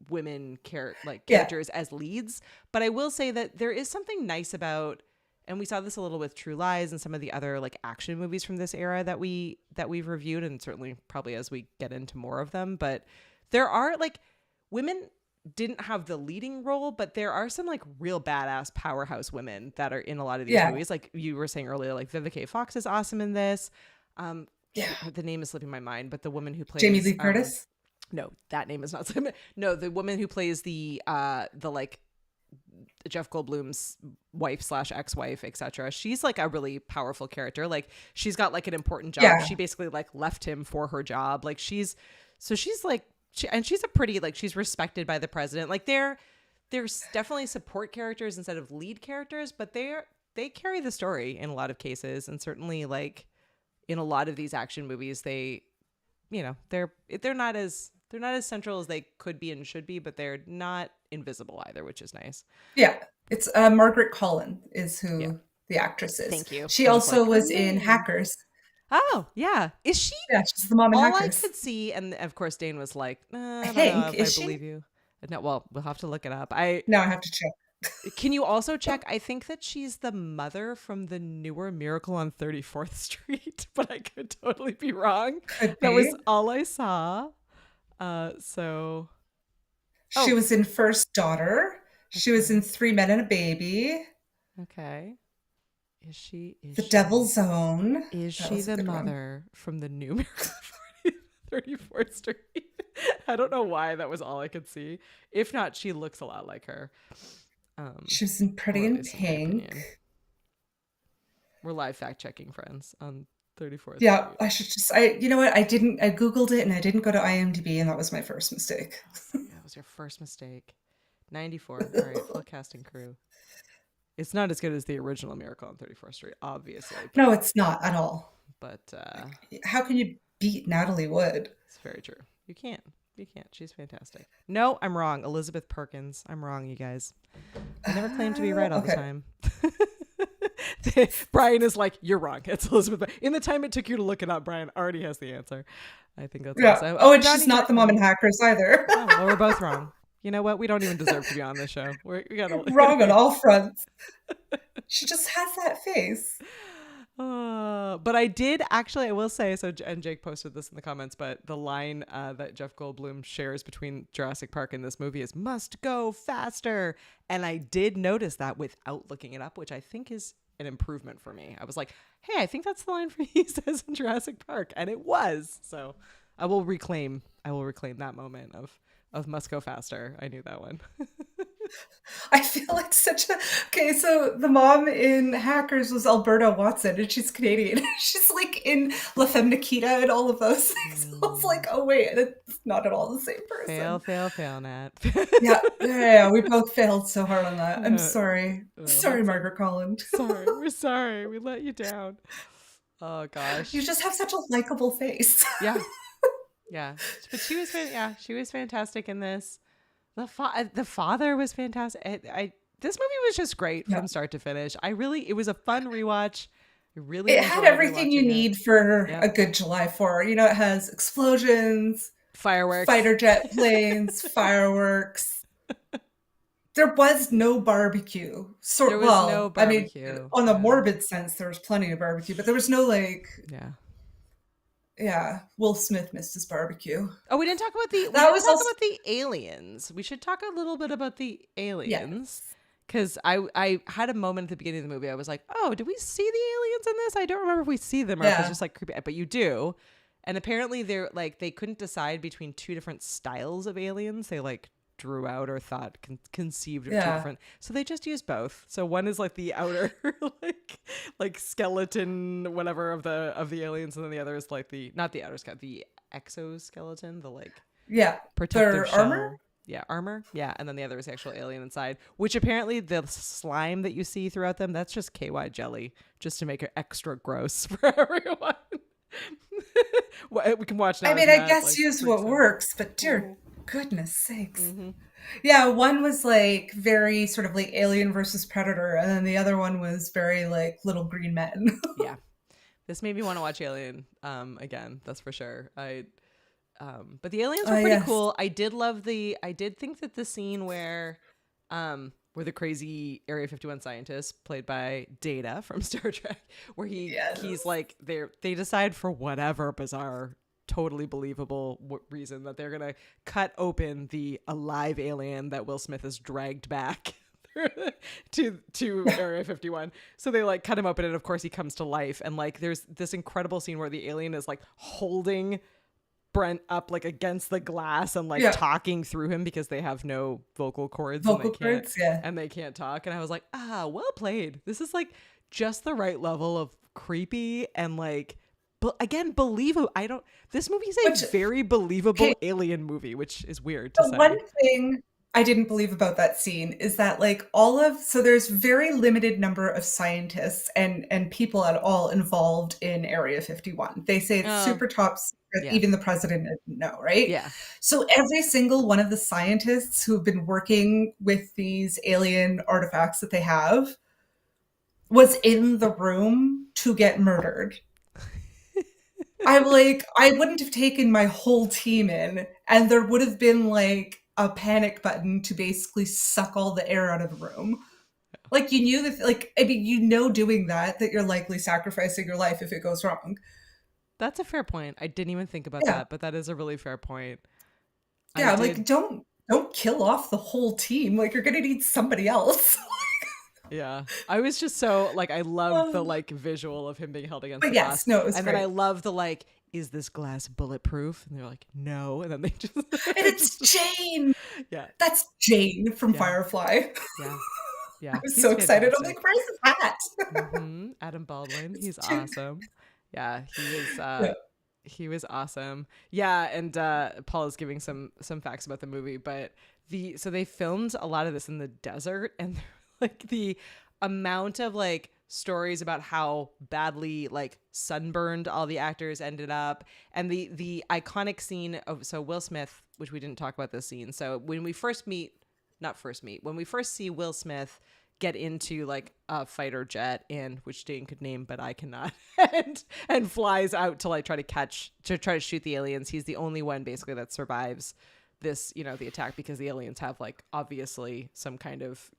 [SPEAKER 2] women characters as leads. But I will say that there is something nice about, and we saw this a little with True Lies and some of the other like action movies from this era that we've reviewed, and certainly probably as we get into more of them. But there are like, women didn't have the leading role, but there are some like real badass powerhouse women that are in a lot of these movies. Like you were saying earlier, like Vivica A. Fox is awesome in this. The name is slipping my mind, but the woman who plays
[SPEAKER 3] Jamie Lee Curtis.
[SPEAKER 2] No, that name is not slipping. No, the woman who plays the like Jeff Goldblum's wife / ex-wife, etc. She's like a really powerful character. Like she's got like an important job.
[SPEAKER 3] Yeah.
[SPEAKER 2] She basically like left him for her job. Like she's like, she's a pretty, like she's respected by the president. Like there's definitely support characters instead of lead characters, but they carry the story in a lot of cases. And certainly like in a lot of these action movies, they, you know, they're not as central as they could be and should be, but they're not invisible either, which is nice.
[SPEAKER 3] Yeah. It's Margaret Collin is who the actress is.
[SPEAKER 2] Thank you.
[SPEAKER 3] She also was in Hackers.
[SPEAKER 2] Oh, yeah. Is she?
[SPEAKER 3] Yeah, she's the mom in
[SPEAKER 2] All
[SPEAKER 3] Hackers.
[SPEAKER 2] I could see, and of course Dane was like, I don't
[SPEAKER 3] think,
[SPEAKER 2] know if
[SPEAKER 3] is
[SPEAKER 2] I
[SPEAKER 3] she?
[SPEAKER 2] believe you. No, well, we'll have to look it up.
[SPEAKER 3] No, I have to check.
[SPEAKER 2] Can you also check? I think that she's the mother from the newer Miracle on 34th Street, but I could totally be wrong. That was all I saw.
[SPEAKER 3] She was in First Daughter. She was in Three Men and a Baby.
[SPEAKER 2] Okay. Is she
[SPEAKER 3] The Devil's Own.
[SPEAKER 2] Is she the mother from the new Miracle on 34th Street? I don't know why that was all I could see. If not, she looks a lot like her.
[SPEAKER 3] She was in Pretty in Pink.
[SPEAKER 2] We're live fact checking friends on 34th.
[SPEAKER 3] Yeah,
[SPEAKER 2] Street.
[SPEAKER 3] I should just, you know what? I Googled it and I didn't go to IMDb, and that was my first mistake.
[SPEAKER 2] That was your first mistake. 94. All right, full cast and crew. It's not as good as the original Miracle on 34th Street, obviously.
[SPEAKER 3] No, it's not at all.
[SPEAKER 2] But
[SPEAKER 3] how can you beat Natalie Wood?
[SPEAKER 2] It's very true. You can't. She's fantastic. No, I'm wrong. Elizabeth Perkins. I'm wrong, you guys. I never claim to be right all the time. Brian is like, you're wrong. It's Elizabeth. In the time it took you to look it up, Brian already has the answer. I think that's awesome.
[SPEAKER 3] Oh, and she's not the mom in Hackers either.
[SPEAKER 2] Oh, well, we're both wrong. You know what? We don't even deserve to be on this show. We got
[SPEAKER 3] wrong on all fronts. She just has that face.
[SPEAKER 2] But I did actually, I will say, so, and Jake posted this in the comments, but the line that Jeff Goldblum shares between Jurassic Park and this movie is "must go faster." And I did notice that without looking it up, which I think is an improvement for me. I was like, hey, I think that's the line he says in Jurassic Park. And it was. So I will reclaim that moment of "must go faster." I knew that one.
[SPEAKER 3] I feel like okay, so the mom in Hackers was Alberta Watson, and she's Canadian. She's like in La Femme Nikita and all of those things. I was like, oh wait, it's not at all the same person.
[SPEAKER 2] Fail, Nat.
[SPEAKER 3] yeah, we both failed so hard on that. I'm sorry. Sorry, Margaret Collin.
[SPEAKER 2] We're sorry. We let you down. Oh gosh.
[SPEAKER 3] You just have such a likable face.
[SPEAKER 2] Yeah. But she was fantastic in this. The father was fantastic. This movie was just great from start to finish. It was a fun rewatch. It
[SPEAKER 3] had everything you need for a good July 4. You know, it has explosions,
[SPEAKER 2] fireworks,
[SPEAKER 3] fighter jet planes, fireworks. There was no barbecue. No barbecue. I mean, on the morbid sense, there was plenty of barbecue, but there was no Yeah, Will Smith missed his barbecue.
[SPEAKER 2] Oh, we didn't talk about we
[SPEAKER 3] That
[SPEAKER 2] didn't
[SPEAKER 3] was
[SPEAKER 2] talk
[SPEAKER 3] also
[SPEAKER 2] about the aliens. We should talk a little bit about the aliens.
[SPEAKER 3] yes.
[SPEAKER 2] Because I had a moment at the beginning of the movie. I was like, oh, do we see the aliens in this? I don't remember if we see them or if it's
[SPEAKER 3] Yeah.
[SPEAKER 2] just like creepy. But you do. And apparently they're like, they couldn't decide between two different styles of aliens. They like drew out or thought conceived of two
[SPEAKER 3] Yeah.
[SPEAKER 2] different. So they just used both. So one is like the outer like skeleton whatever of the aliens, and then the other is like the not the outer skeleton, the exoskeleton, the like
[SPEAKER 3] Yeah.
[SPEAKER 2] protective
[SPEAKER 3] Their
[SPEAKER 2] shell.
[SPEAKER 3] armor?
[SPEAKER 2] Yeah, armor. Yeah, and then the other is the actual alien inside, which apparently the slime that you see throughout them, that's just KY jelly, just to make it extra gross for everyone. We can watch now.
[SPEAKER 3] I mean,
[SPEAKER 2] as
[SPEAKER 3] I
[SPEAKER 2] Matt,
[SPEAKER 3] guess
[SPEAKER 2] like,
[SPEAKER 3] use
[SPEAKER 2] freaks
[SPEAKER 3] what
[SPEAKER 2] out.
[SPEAKER 3] works, but dear goodness sakes.
[SPEAKER 2] Mhm.
[SPEAKER 3] Yeah, one was like very sort of like Alien versus Predator, and then the other one was very like Little Green Men.
[SPEAKER 2] Yeah, this made me want to watch Alien again. That's for sure. But the aliens were pretty
[SPEAKER 3] Yes.
[SPEAKER 2] cool. I did think that the scene where the crazy Area 51 scientist played by Data from Star Trek, where
[SPEAKER 3] Yes.
[SPEAKER 2] he's like they decide for whatever bizarre, totally believable reason that they're gonna cut open the alive alien that Will Smith has dragged back to Area 51. So they like cut him open, and of course he comes to life, and like there's this incredible scene where the alien is like holding Brent up like against the glass and like
[SPEAKER 3] Yeah.
[SPEAKER 2] talking through him because they have no vocal cords
[SPEAKER 3] Vocal
[SPEAKER 2] and they can't
[SPEAKER 3] cords, yeah.
[SPEAKER 2] and they can't talk. And I was like, well played. This is like just the right level of creepy and like again believable. This movie is a
[SPEAKER 3] Which-
[SPEAKER 2] very believable
[SPEAKER 3] okay.
[SPEAKER 2] alien movie, which is weird to
[SPEAKER 3] The
[SPEAKER 2] say.
[SPEAKER 3] one thing I didn't believe about that scene is that like so there's very limited number of scientists and people at all involved in Area 51. They say it's super top secret,
[SPEAKER 2] yeah.
[SPEAKER 3] even the president didn't know, right?
[SPEAKER 2] Yeah.
[SPEAKER 3] So every single one of the scientists who have been working with these alien artifacts that they have was in the room to get murdered. I'm like, I wouldn't have taken my whole team in, and there would have been like a panic button to basically suck all the air out of the room. Like you knew that, like, I mean, doing that you're likely sacrificing your life if it goes wrong.
[SPEAKER 2] That's a fair point. I didn't even think about that, but that is a really fair point.
[SPEAKER 3] Yeah, like don't kill off the whole team. Like you're gonna need somebody else.
[SPEAKER 2] Yeah, I was just so like I loved the like visual of him being held against
[SPEAKER 3] But
[SPEAKER 2] the
[SPEAKER 3] yes,
[SPEAKER 2] glass.
[SPEAKER 3] no, it was
[SPEAKER 2] and
[SPEAKER 3] great.
[SPEAKER 2] then I love the like, is this glass bulletproof? And they're like, no, and then they just
[SPEAKER 3] And it's Jane.
[SPEAKER 2] yeah,
[SPEAKER 3] That's Jane from
[SPEAKER 2] Yeah.
[SPEAKER 3] Firefly.
[SPEAKER 2] yeah.
[SPEAKER 3] I was so excited. I'm like, where's his hat?
[SPEAKER 2] Adam Baldwin, he's
[SPEAKER 3] Jane.
[SPEAKER 2] awesome. Yeah, he is.
[SPEAKER 3] Yeah.
[SPEAKER 2] He was awesome. Yeah, and Paul is giving some facts about the movie, but so they filmed a lot of this in the desert, and like the amount of like stories about how badly like sunburned all the actors ended up, and the iconic scene of Will Smith, which we didn't talk about this scene. So when we first when we first see Will Smith get into like a fighter jet, and which Dane could name but I cannot, and flies out to like try to shoot the aliens. He's the only one basically that survives this, the attack, because the aliens have like obviously some kind of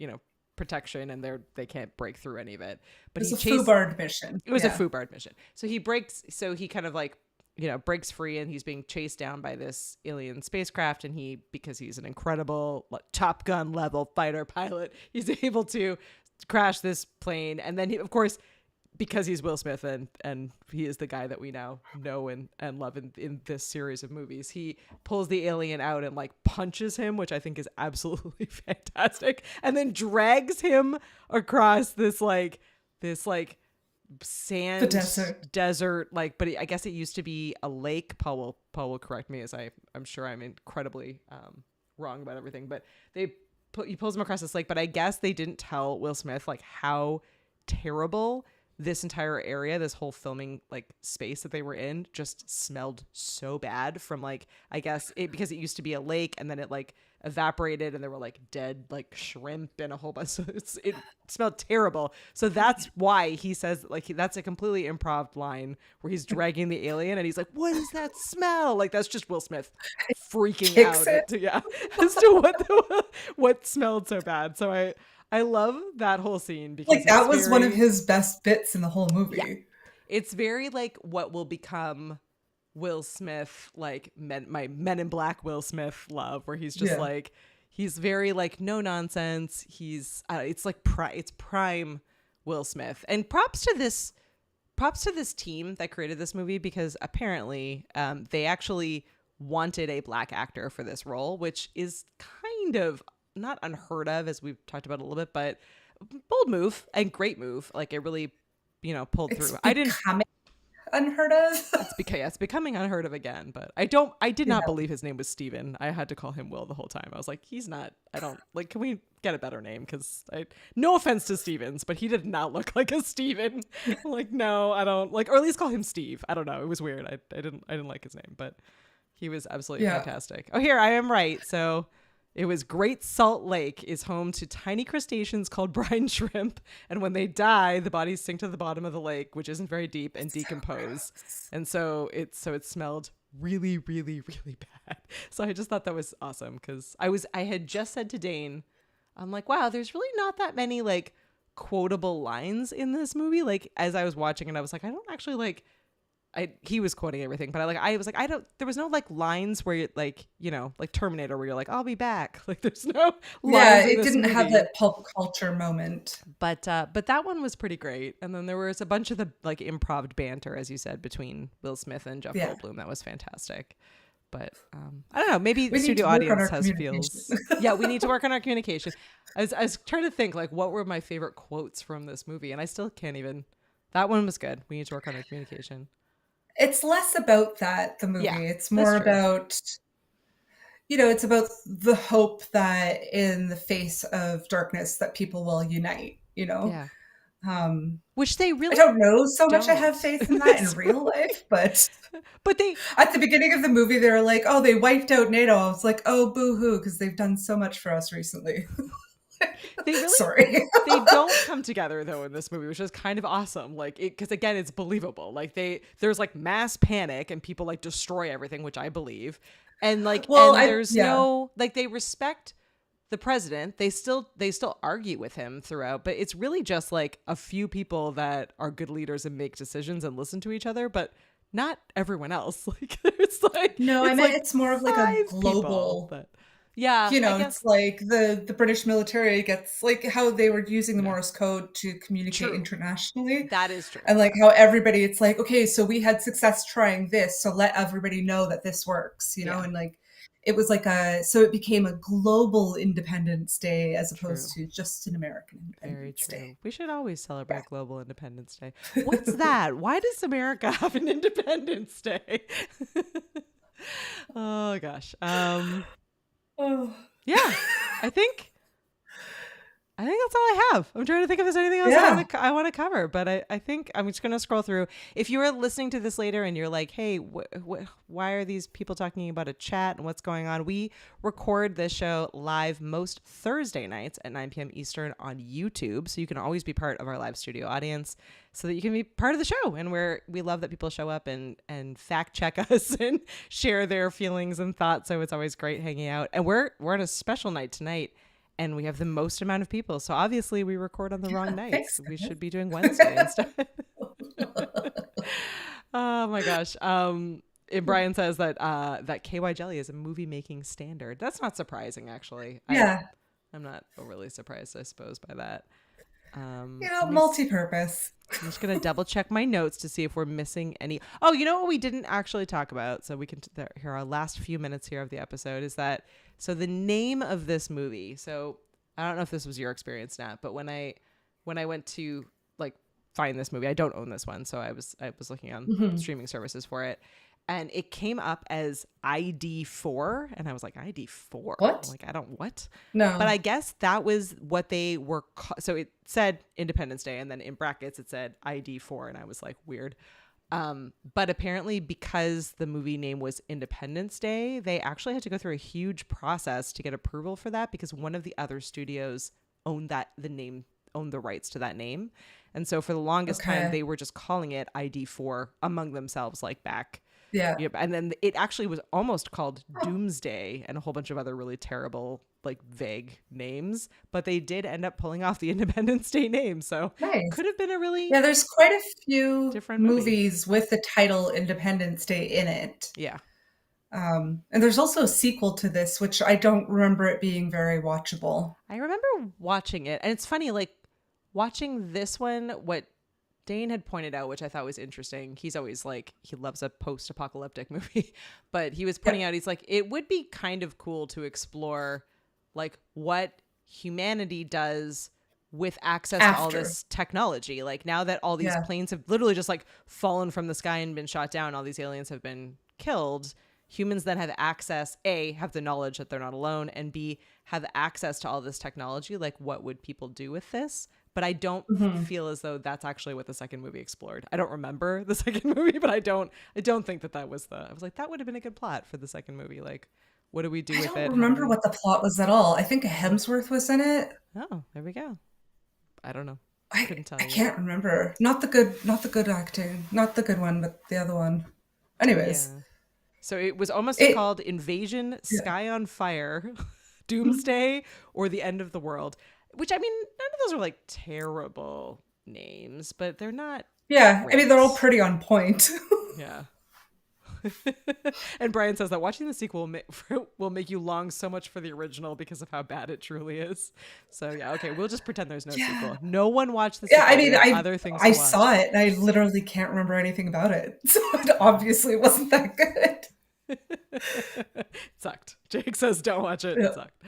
[SPEAKER 2] protection, and they can't break through any of it. But
[SPEAKER 3] It was a FUBAR mission.
[SPEAKER 2] It was a
[SPEAKER 3] Yeah.
[SPEAKER 2] FUBAR mission. So he kind of like breaks free, and he's being chased down by this alien spacecraft, and because he's an incredible Top Gun level fighter pilot, he's able to crash this plane. And then of course, because he's Will Smith and he is the guy that we now know and love in this series of movies, he pulls the alien out and like punches him, which I think is absolutely fantastic, and then drags him across this sand desert, like, but I guess it used to be a lake. Paul will correct me, as I'm sure I'm incredibly wrong about everything, but he pulls him across this lake. But I guess they didn't tell Will Smith like how terrible this entire area, this whole filming like space that they were in, just smelled so bad from like, I guess because it used to be a lake, and then it like evaporated, and there were like dead like shrimp and a whole bunch. So it smelled terrible. So that's why he says like that's a completely improv line where he's dragging the alien, and he's like, "What is that smell?" Like that's just Will Smith freaking out. As to what smelled so bad. So I love that whole scene, because
[SPEAKER 3] Like that was one of his best bits in the whole movie.
[SPEAKER 2] Yeah. It's very like what will become Will Smith, like my Men in Black Will Smith love, where he's just
[SPEAKER 3] Yeah.
[SPEAKER 2] like, he's very like no nonsense. He's it's like it's prime Will Smith. And props to this team that created this movie, because apparently they actually wanted a black actor for this role, which is kind of not unheard of, as we've talked about a little bit, but bold move and great move. Like it really, pulled
[SPEAKER 3] It's
[SPEAKER 2] through.
[SPEAKER 3] becoming unheard of.
[SPEAKER 2] It's becoming unheard of again, but I did not believe his name was Steven. I had to call him Will the whole time. I was like, he's not, I don't like, can we get a better name? Cause no offense to Stevens, but he did not look like a Steven. I'm like, no, I don't like, or at least call him Steve. I don't know. It was weird. I didn't like his name, but he was absolutely fantastic. Oh, here I am right. So it was Great Salt Lake is home to tiny crustaceans called brine shrimp. And when they die, the bodies sink to the bottom of the lake, which isn't very deep, and decompose. And so it smelled really, really, really bad. So I just thought that was awesome, because I had just said to Dane, I'm like, wow, there's really not that many like quotable lines in this movie. Like as I was watching it, I was like, I don't actually like, he was quoting everything, but I was like, there was no like lines where you like, like Terminator, where you're like, I'll be back. Like there's no lines in
[SPEAKER 3] It
[SPEAKER 2] this
[SPEAKER 3] didn't
[SPEAKER 2] movie.
[SPEAKER 3] have that pulp culture moment.
[SPEAKER 2] But that one was pretty great. And then there was a bunch of the like improv banter, as you said, between Will Smith and Jeff Goldblum. That was fantastic. But I don't know, maybe the studio audience has feels. Yeah, we need to work on our communication. I was trying to think like what were my favorite quotes from this movie, and I still can't even. That one was good. We need to work on our communication.
[SPEAKER 3] It's less about that, the movie.
[SPEAKER 2] Yeah,
[SPEAKER 3] it's more about, it's about the hope that in the face of darkness that people will unite,
[SPEAKER 2] Yeah. Which they really
[SPEAKER 3] I don't know so much. I
[SPEAKER 2] don't.
[SPEAKER 3] have faith in that in real life, but
[SPEAKER 2] they
[SPEAKER 3] at the beginning of the movie, they were like, oh, they wiped out NATO. I was like, oh, boo-hoo, because they've done so much for us recently.
[SPEAKER 2] They really,
[SPEAKER 3] sorry.
[SPEAKER 2] They don't come together though in this movie, which is kind of awesome. Like, because again, it's believable. Like there's like mass panic and people like destroy everything, which I believe. And like, no, like they respect the president. They still argue with him throughout, but it's really just like a few people that are good leaders and make decisions and listen to each other, but not everyone else. Like it's like,
[SPEAKER 3] no, I mean, like it's more of like a global.
[SPEAKER 2] But yeah,
[SPEAKER 3] it's like the British military gets like how they were using the Morse code to communicate internationally.
[SPEAKER 2] That is true.
[SPEAKER 3] And like how everybody, it's like, okay, so we had success trying this, so let everybody know that this works, and like it was like so it became a global Independence Day as opposed to just an American Independence Day.
[SPEAKER 2] We should always celebrate Global Independence Day. What's that? Why does America have an Independence Day? Oh gosh. Yeah, I think that's all I have. I'm trying to think if there's anything else I want to cover, but I think I'm just going to scroll through. If you are listening to this later and you're like, hey, why are these people talking about a chat and what's going on? We record this show live most Thursday nights at 9 p.m. Eastern on YouTube. So you can always be part of our live studio audience so that you can be part of the show. And we love that people show up and fact check us and share their feelings and thoughts. So it's always great hanging out. And we're on a special night tonight. And we have the most amount of people. So obviously we record on the wrong nights.
[SPEAKER 3] Thanks.
[SPEAKER 2] We should be doing Wednesday instead. Oh my gosh. And Brian says that that KY jelly is a movie making standard. That's not surprising, actually.
[SPEAKER 3] Yeah.
[SPEAKER 2] I'm not overly surprised, I suppose, by that.
[SPEAKER 3] Multi-purpose.
[SPEAKER 2] I'm just going to double check my notes to see if we're missing any. Oh, you know what we didn't actually talk about? So we can, here, our last few minutes here of the episode is that, so the name of this movie. So I don't know if this was your experience, Nat, but when I went to like find this movie, I don't own this one. So I was looking on streaming services for it. And it came up as ID4. And I was like, ID4?
[SPEAKER 3] What?
[SPEAKER 2] Like, I don't, what?
[SPEAKER 3] No.
[SPEAKER 2] But I guess that was what they were. So it said Independence Day. And then in brackets, it said ID4. And I was like, weird. But apparently the movie name was Independence Day, they actually had to go through a huge process to get approval for that because one of the other studios owned the rights to that name. And so for the longest time, they were just calling it ID4 among themselves, like back
[SPEAKER 3] Yeah.
[SPEAKER 2] Yep. And then it actually was almost called Doomsday and a whole bunch of other really terrible, like vague names, but they did end up pulling off the Independence Day name. So
[SPEAKER 3] Nice.
[SPEAKER 2] could have been a really
[SPEAKER 3] Yeah, there's quite a few
[SPEAKER 2] different movie.
[SPEAKER 3] movies with the title Independence Day in it.
[SPEAKER 2] Yeah.
[SPEAKER 3] And there's also a sequel to this, which I don't remember it being very watchable.
[SPEAKER 2] I remember watching it. And it's funny, like watching this one, what Dane had pointed out, which I thought was interesting. He's always like, he loves a post-apocalyptic movie, but he was pointing out, he's like, it would be kind of cool to explore like what humanity does with access to all this technology. Like now that all these planes have literally just like fallen from the sky and been shot down, all these aliens have been killed. Humans then have access, A, have the knowledge that they're not alone, and B, have access to all this technology. Like, what would people do with this? But I don't feel as though that's actually what the second movie explored. I don't remember the second movie, but I don't think that was I was like, that would have been a good plot for the second movie. Like, what do we do with it?
[SPEAKER 3] I don't remember what the plot was at all. I think Hemsworth was in it.
[SPEAKER 2] Oh, there we go. I don't know. I couldn't tell you.
[SPEAKER 3] I can't remember. Not the good acting. Not the good one, but the other one. Anyways.
[SPEAKER 2] Yeah. So it was almost called Invasion, Sky on Fire, Doomsday, or The End of the World, which, I mean, none of those are like terrible names, but they're not.
[SPEAKER 3] Yeah.
[SPEAKER 2] great.
[SPEAKER 3] I mean, they're all pretty on point.
[SPEAKER 2] Yeah. And Brian says that watching the sequel will make you long so much for the original because of how bad it truly is. So yeah, okay, we'll just pretend there's no sequel. No one watched the sequel.
[SPEAKER 3] Yeah, I mean, I
[SPEAKER 2] saw
[SPEAKER 3] it and I literally can't remember anything about it. So it obviously wasn't that good.
[SPEAKER 2] It sucked. Jake says don't watch it. It sucked.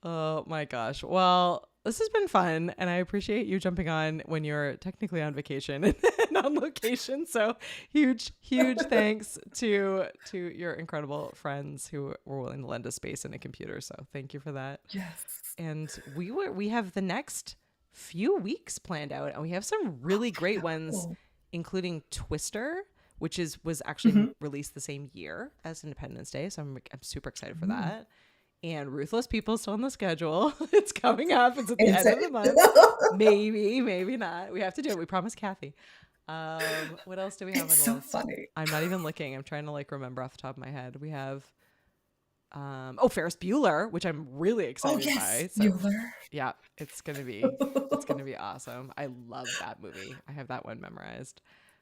[SPEAKER 2] Oh my gosh. Well, this has been fun, and I appreciate you jumping on when you're technically on vacation and on location. So huge thanks to your incredible friends who were willing to lend us space and a computer. So thank you for that.
[SPEAKER 3] Yes.
[SPEAKER 2] And we have the next few weeks planned out, and we have some really great ones, including Twister, which was actually released the same year as Independence Day. So I'm super excited for that. And Ruthless People still on the schedule. It's coming up. It's at the end of the month. Maybe not. We have to do it. We promised Kathy. What else do we have on the
[SPEAKER 3] so
[SPEAKER 2] list?
[SPEAKER 3] Funny.
[SPEAKER 2] I'm not even looking. I'm trying to like remember off the top of my head. We have Ferris Bueller, which I'm really excited by. So,
[SPEAKER 3] Bueller.
[SPEAKER 2] Yeah, it's gonna be awesome. I love that movie. I have that one memorized.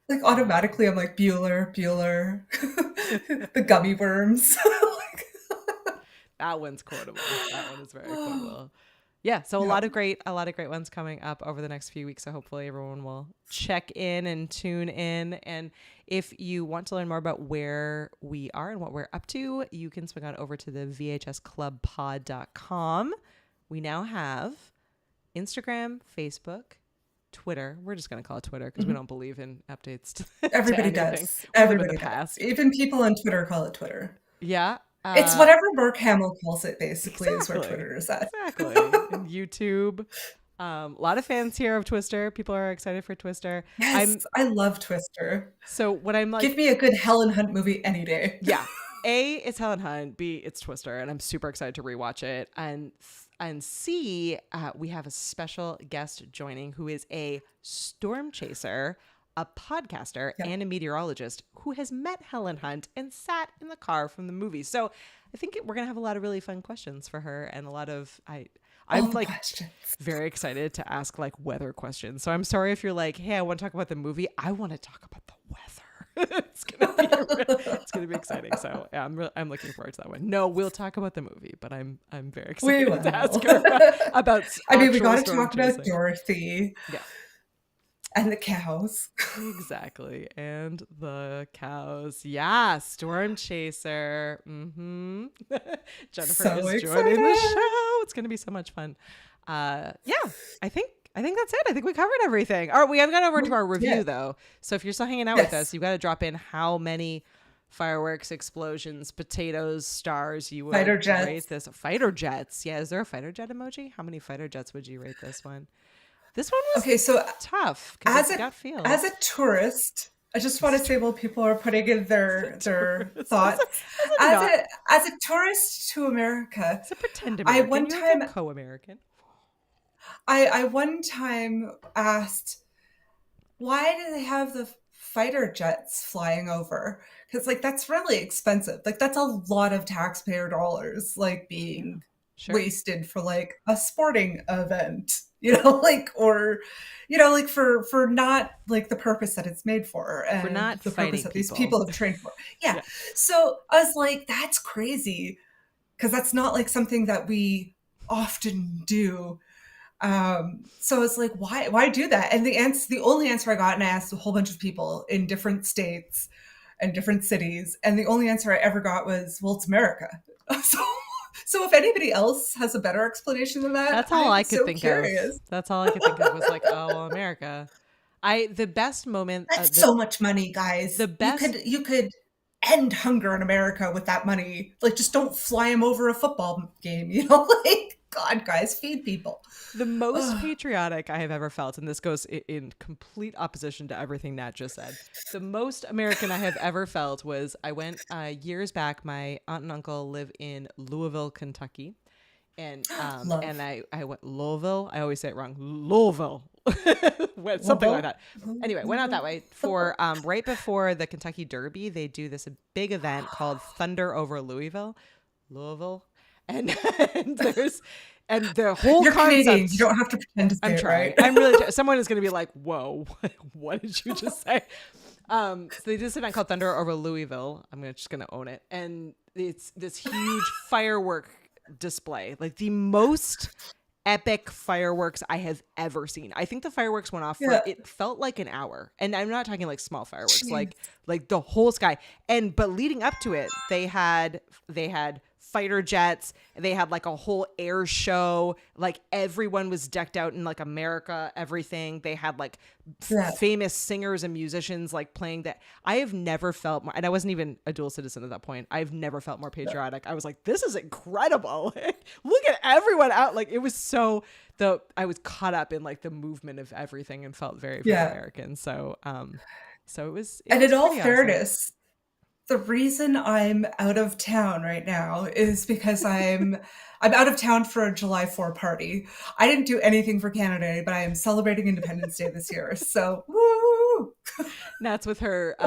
[SPEAKER 3] Like automatically I'm like Bueller. The gummy worms.
[SPEAKER 2] That one's quotable. That one is very quotable. Yeah, so a lot of great ones coming up over the next few weeks. So hopefully everyone will check in and tune in. And if you want to learn more about where we are and what we're up to, you can swing on over to the VHSClubPod.com. We now have Instagram, Facebook, Twitter. We're just going to call it Twitter because we don't believe in updates.
[SPEAKER 3] Everybody does. Everybody does. Even people on Twitter call it Twitter.
[SPEAKER 2] Yeah.
[SPEAKER 3] It's whatever Mark Hamill calls it, basically, is where Twitter is at.
[SPEAKER 2] Exactly. And YouTube. A lot of fans here of Twister. People are excited for Twister.
[SPEAKER 3] Yes, I love Twister.
[SPEAKER 2] So what I'm like...
[SPEAKER 3] Give me a good Helen Hunt movie any day.
[SPEAKER 2] Yeah. A, it's Helen Hunt. B, it's Twister. And I'm super excited to rewatch it. And C, we have a special guest joining who is a storm chaser, a podcaster, and a meteorologist who has met Helen Hunt and sat in the car from the movie. So I think we're going to have a lot of really fun questions for her and a lot of... I'm like very excited to ask like weather questions. So I'm sorry if you're like, hey, I want to talk about the movie. I want to talk about the weather. It's gonna be exciting. So yeah, I'm looking forward to that one. No, we'll talk about the movie, but I'm very excited to ask her about.
[SPEAKER 3] I mean, we got to talk about Dorothy.
[SPEAKER 2] Yeah.
[SPEAKER 3] And the cows.
[SPEAKER 2] Exactly. And the cows. Yeah. Storm Chaser. Jennifer is joining the show. It's going to be so much fun. Yeah. I think that's it. I think we covered everything. All right. We haven't got over to our review though. So if you're still hanging out with us, you've got to drop in how many fireworks, explosions, potatoes, stars you would rate this. Fighter jets. Yeah. Is there a fighter jet emoji? How many fighter jets would you rate this one? This one was tough.
[SPEAKER 3] As a tourist, I just want to say while people are putting in their thoughts, as a tourist to America,
[SPEAKER 2] it's a pretend American. You're co-American.
[SPEAKER 3] I one time asked, why do they have the fighter jets flying over, because like that's really expensive. Like that's a lot of taxpayer dollars like being
[SPEAKER 2] Sure.
[SPEAKER 3] wasted for like a sporting event, like, or like for not like the purpose that it's made for
[SPEAKER 2] For
[SPEAKER 3] and
[SPEAKER 2] not
[SPEAKER 3] the
[SPEAKER 2] fighting
[SPEAKER 3] purpose that these
[SPEAKER 2] people.
[SPEAKER 3] people have trained for. Yeah.
[SPEAKER 2] Yeah.
[SPEAKER 3] So I was like, that's crazy, because that's not like something that we often do. So it's like, why do that? And the only answer I got, and I asked a whole bunch of people in different states and different cities, and the only answer I ever got was, well, it's America. So if anybody else has a better explanation than that,
[SPEAKER 2] That's all
[SPEAKER 3] I'm
[SPEAKER 2] I could
[SPEAKER 3] so
[SPEAKER 2] think
[SPEAKER 3] curious.
[SPEAKER 2] of. That's all I could think of was like, oh, well, America. The best moment,
[SPEAKER 3] That's so much money, guys.
[SPEAKER 2] the best
[SPEAKER 3] You could end hunger in America with that money. Like, just don't fly them over a football game, like, God, guys, feed people.
[SPEAKER 2] The most patriotic I have ever felt, and this goes in complete opposition to everything Nat just said. The most American I have ever felt was I went years back. My aunt and uncle live in Louisville, Kentucky, and
[SPEAKER 3] Love.
[SPEAKER 2] and I went Louisville. I always say it wrong. Louisville, something like that. Anyway, went out that way for right before the Kentucky Derby. They do this big event called Thunder over Louisville, and there's. And the whole
[SPEAKER 3] You're
[SPEAKER 2] concept.
[SPEAKER 3] Canadian. You don't have to pretend to say
[SPEAKER 2] I'm
[SPEAKER 3] it
[SPEAKER 2] trying.
[SPEAKER 3] right.
[SPEAKER 2] I'm really. Someone is going to be like, "Whoa, what did you just say?" So they did this event called Thunder over Louisville. I'm just going to own it, and it's this huge firework display, like the most epic fireworks I have ever seen. I think the fireworks went off for it felt like an hour, and I'm not talking like small fireworks, like the whole sky. But leading up to it, they had fighter jets. They had like a whole air show. Like everyone was decked out in like America, everything. They had like famous singers and musicians like playing that. I have never felt more, and I wasn't even a dual citizen at that point. I've never felt more patriotic. I was like, this is incredible. Look at everyone out. Like it was I was caught up in like the movement of everything and felt very, very American. So it was
[SPEAKER 3] and
[SPEAKER 2] was
[SPEAKER 3] in all
[SPEAKER 2] pretty
[SPEAKER 3] fairness, the reason I'm out of town right now is because I'm out of town for a July 4 party. I didn't do anything for Canada Day, but I am celebrating Independence Day this year. So woo!
[SPEAKER 2] Nat's with her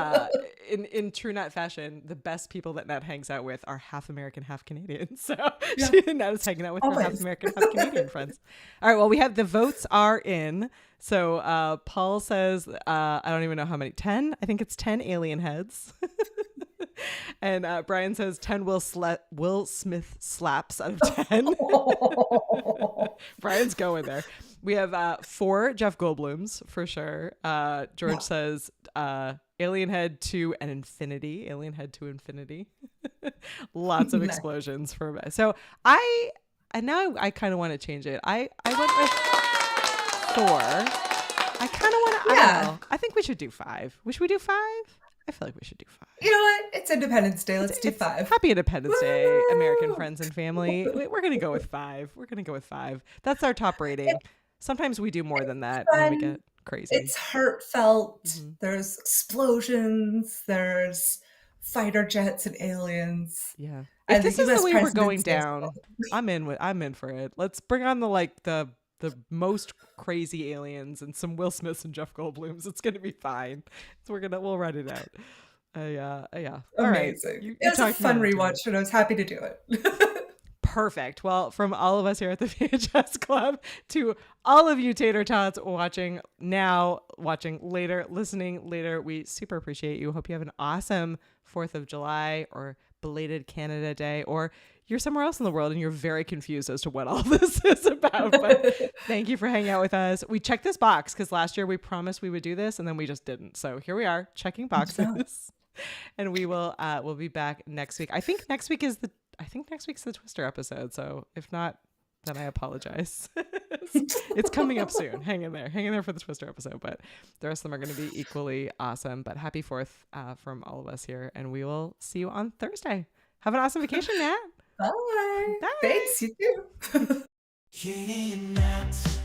[SPEAKER 2] in true Nat fashion. The best people that Nat hangs out with are half American, half Canadian. So Nat is hanging out with her half American, half Canadian friends. All right, well, we have the votes are in. So Paul says, I don't even know how many, 10? I think it's 10 alien heads. And Brian says 10 Will Smith slaps out of 10. Brian's going there. We have 4 Jeff Goldblums for sure. George says alien head to an infinity. Alien head to infinity. Lots of explosions for me. So now I kind of want to change it. I went with 4. I kind of want to. I don't know. I think we should do 5. Should we do 5? I feel like we should do 5.
[SPEAKER 3] You know what? It's Independence Day. Let's do 5.
[SPEAKER 2] Happy Independence Day, American friends and family. We're going to go with 5. That's our top rating. Sometimes we do more than that when we get crazy.
[SPEAKER 3] It's heartfelt. Mm-hmm. There's explosions. There's fighter jets and aliens.
[SPEAKER 2] Yeah. If this is the way we're going down, I'm in for it. Let's bring on the most crazy aliens and some Will Smiths and Jeff Goldblums. It's gonna be fine. So we'll write it out. Yeah. All
[SPEAKER 3] amazing.
[SPEAKER 2] Right.
[SPEAKER 3] It was a fun rewatch, and I was happy to do it.
[SPEAKER 2] Perfect. Well, from all of us here at the VHS Club to all of you tater tots watching now, watching later, listening later, we super appreciate you. Hope you have an awesome 4th of July or belated Canada Day, or you're somewhere else in the world and you're very confused as to what all this is about. But thank you for hanging out with us. We checked this box because last year we promised we would do this and then we just didn't. So here we are checking boxes. And we will we'll be back next week. I think next week's the Twister episode. So if not, then I apologize. It's coming up soon. Hang in there for the Twister episode. But the rest of them are going to be equally awesome. But happy 4th from all of us here, and we will see you on Thursday. Have an awesome vacation, Nat.
[SPEAKER 3] Bye. Thanks, you too.
[SPEAKER 1] Yeah, Nat.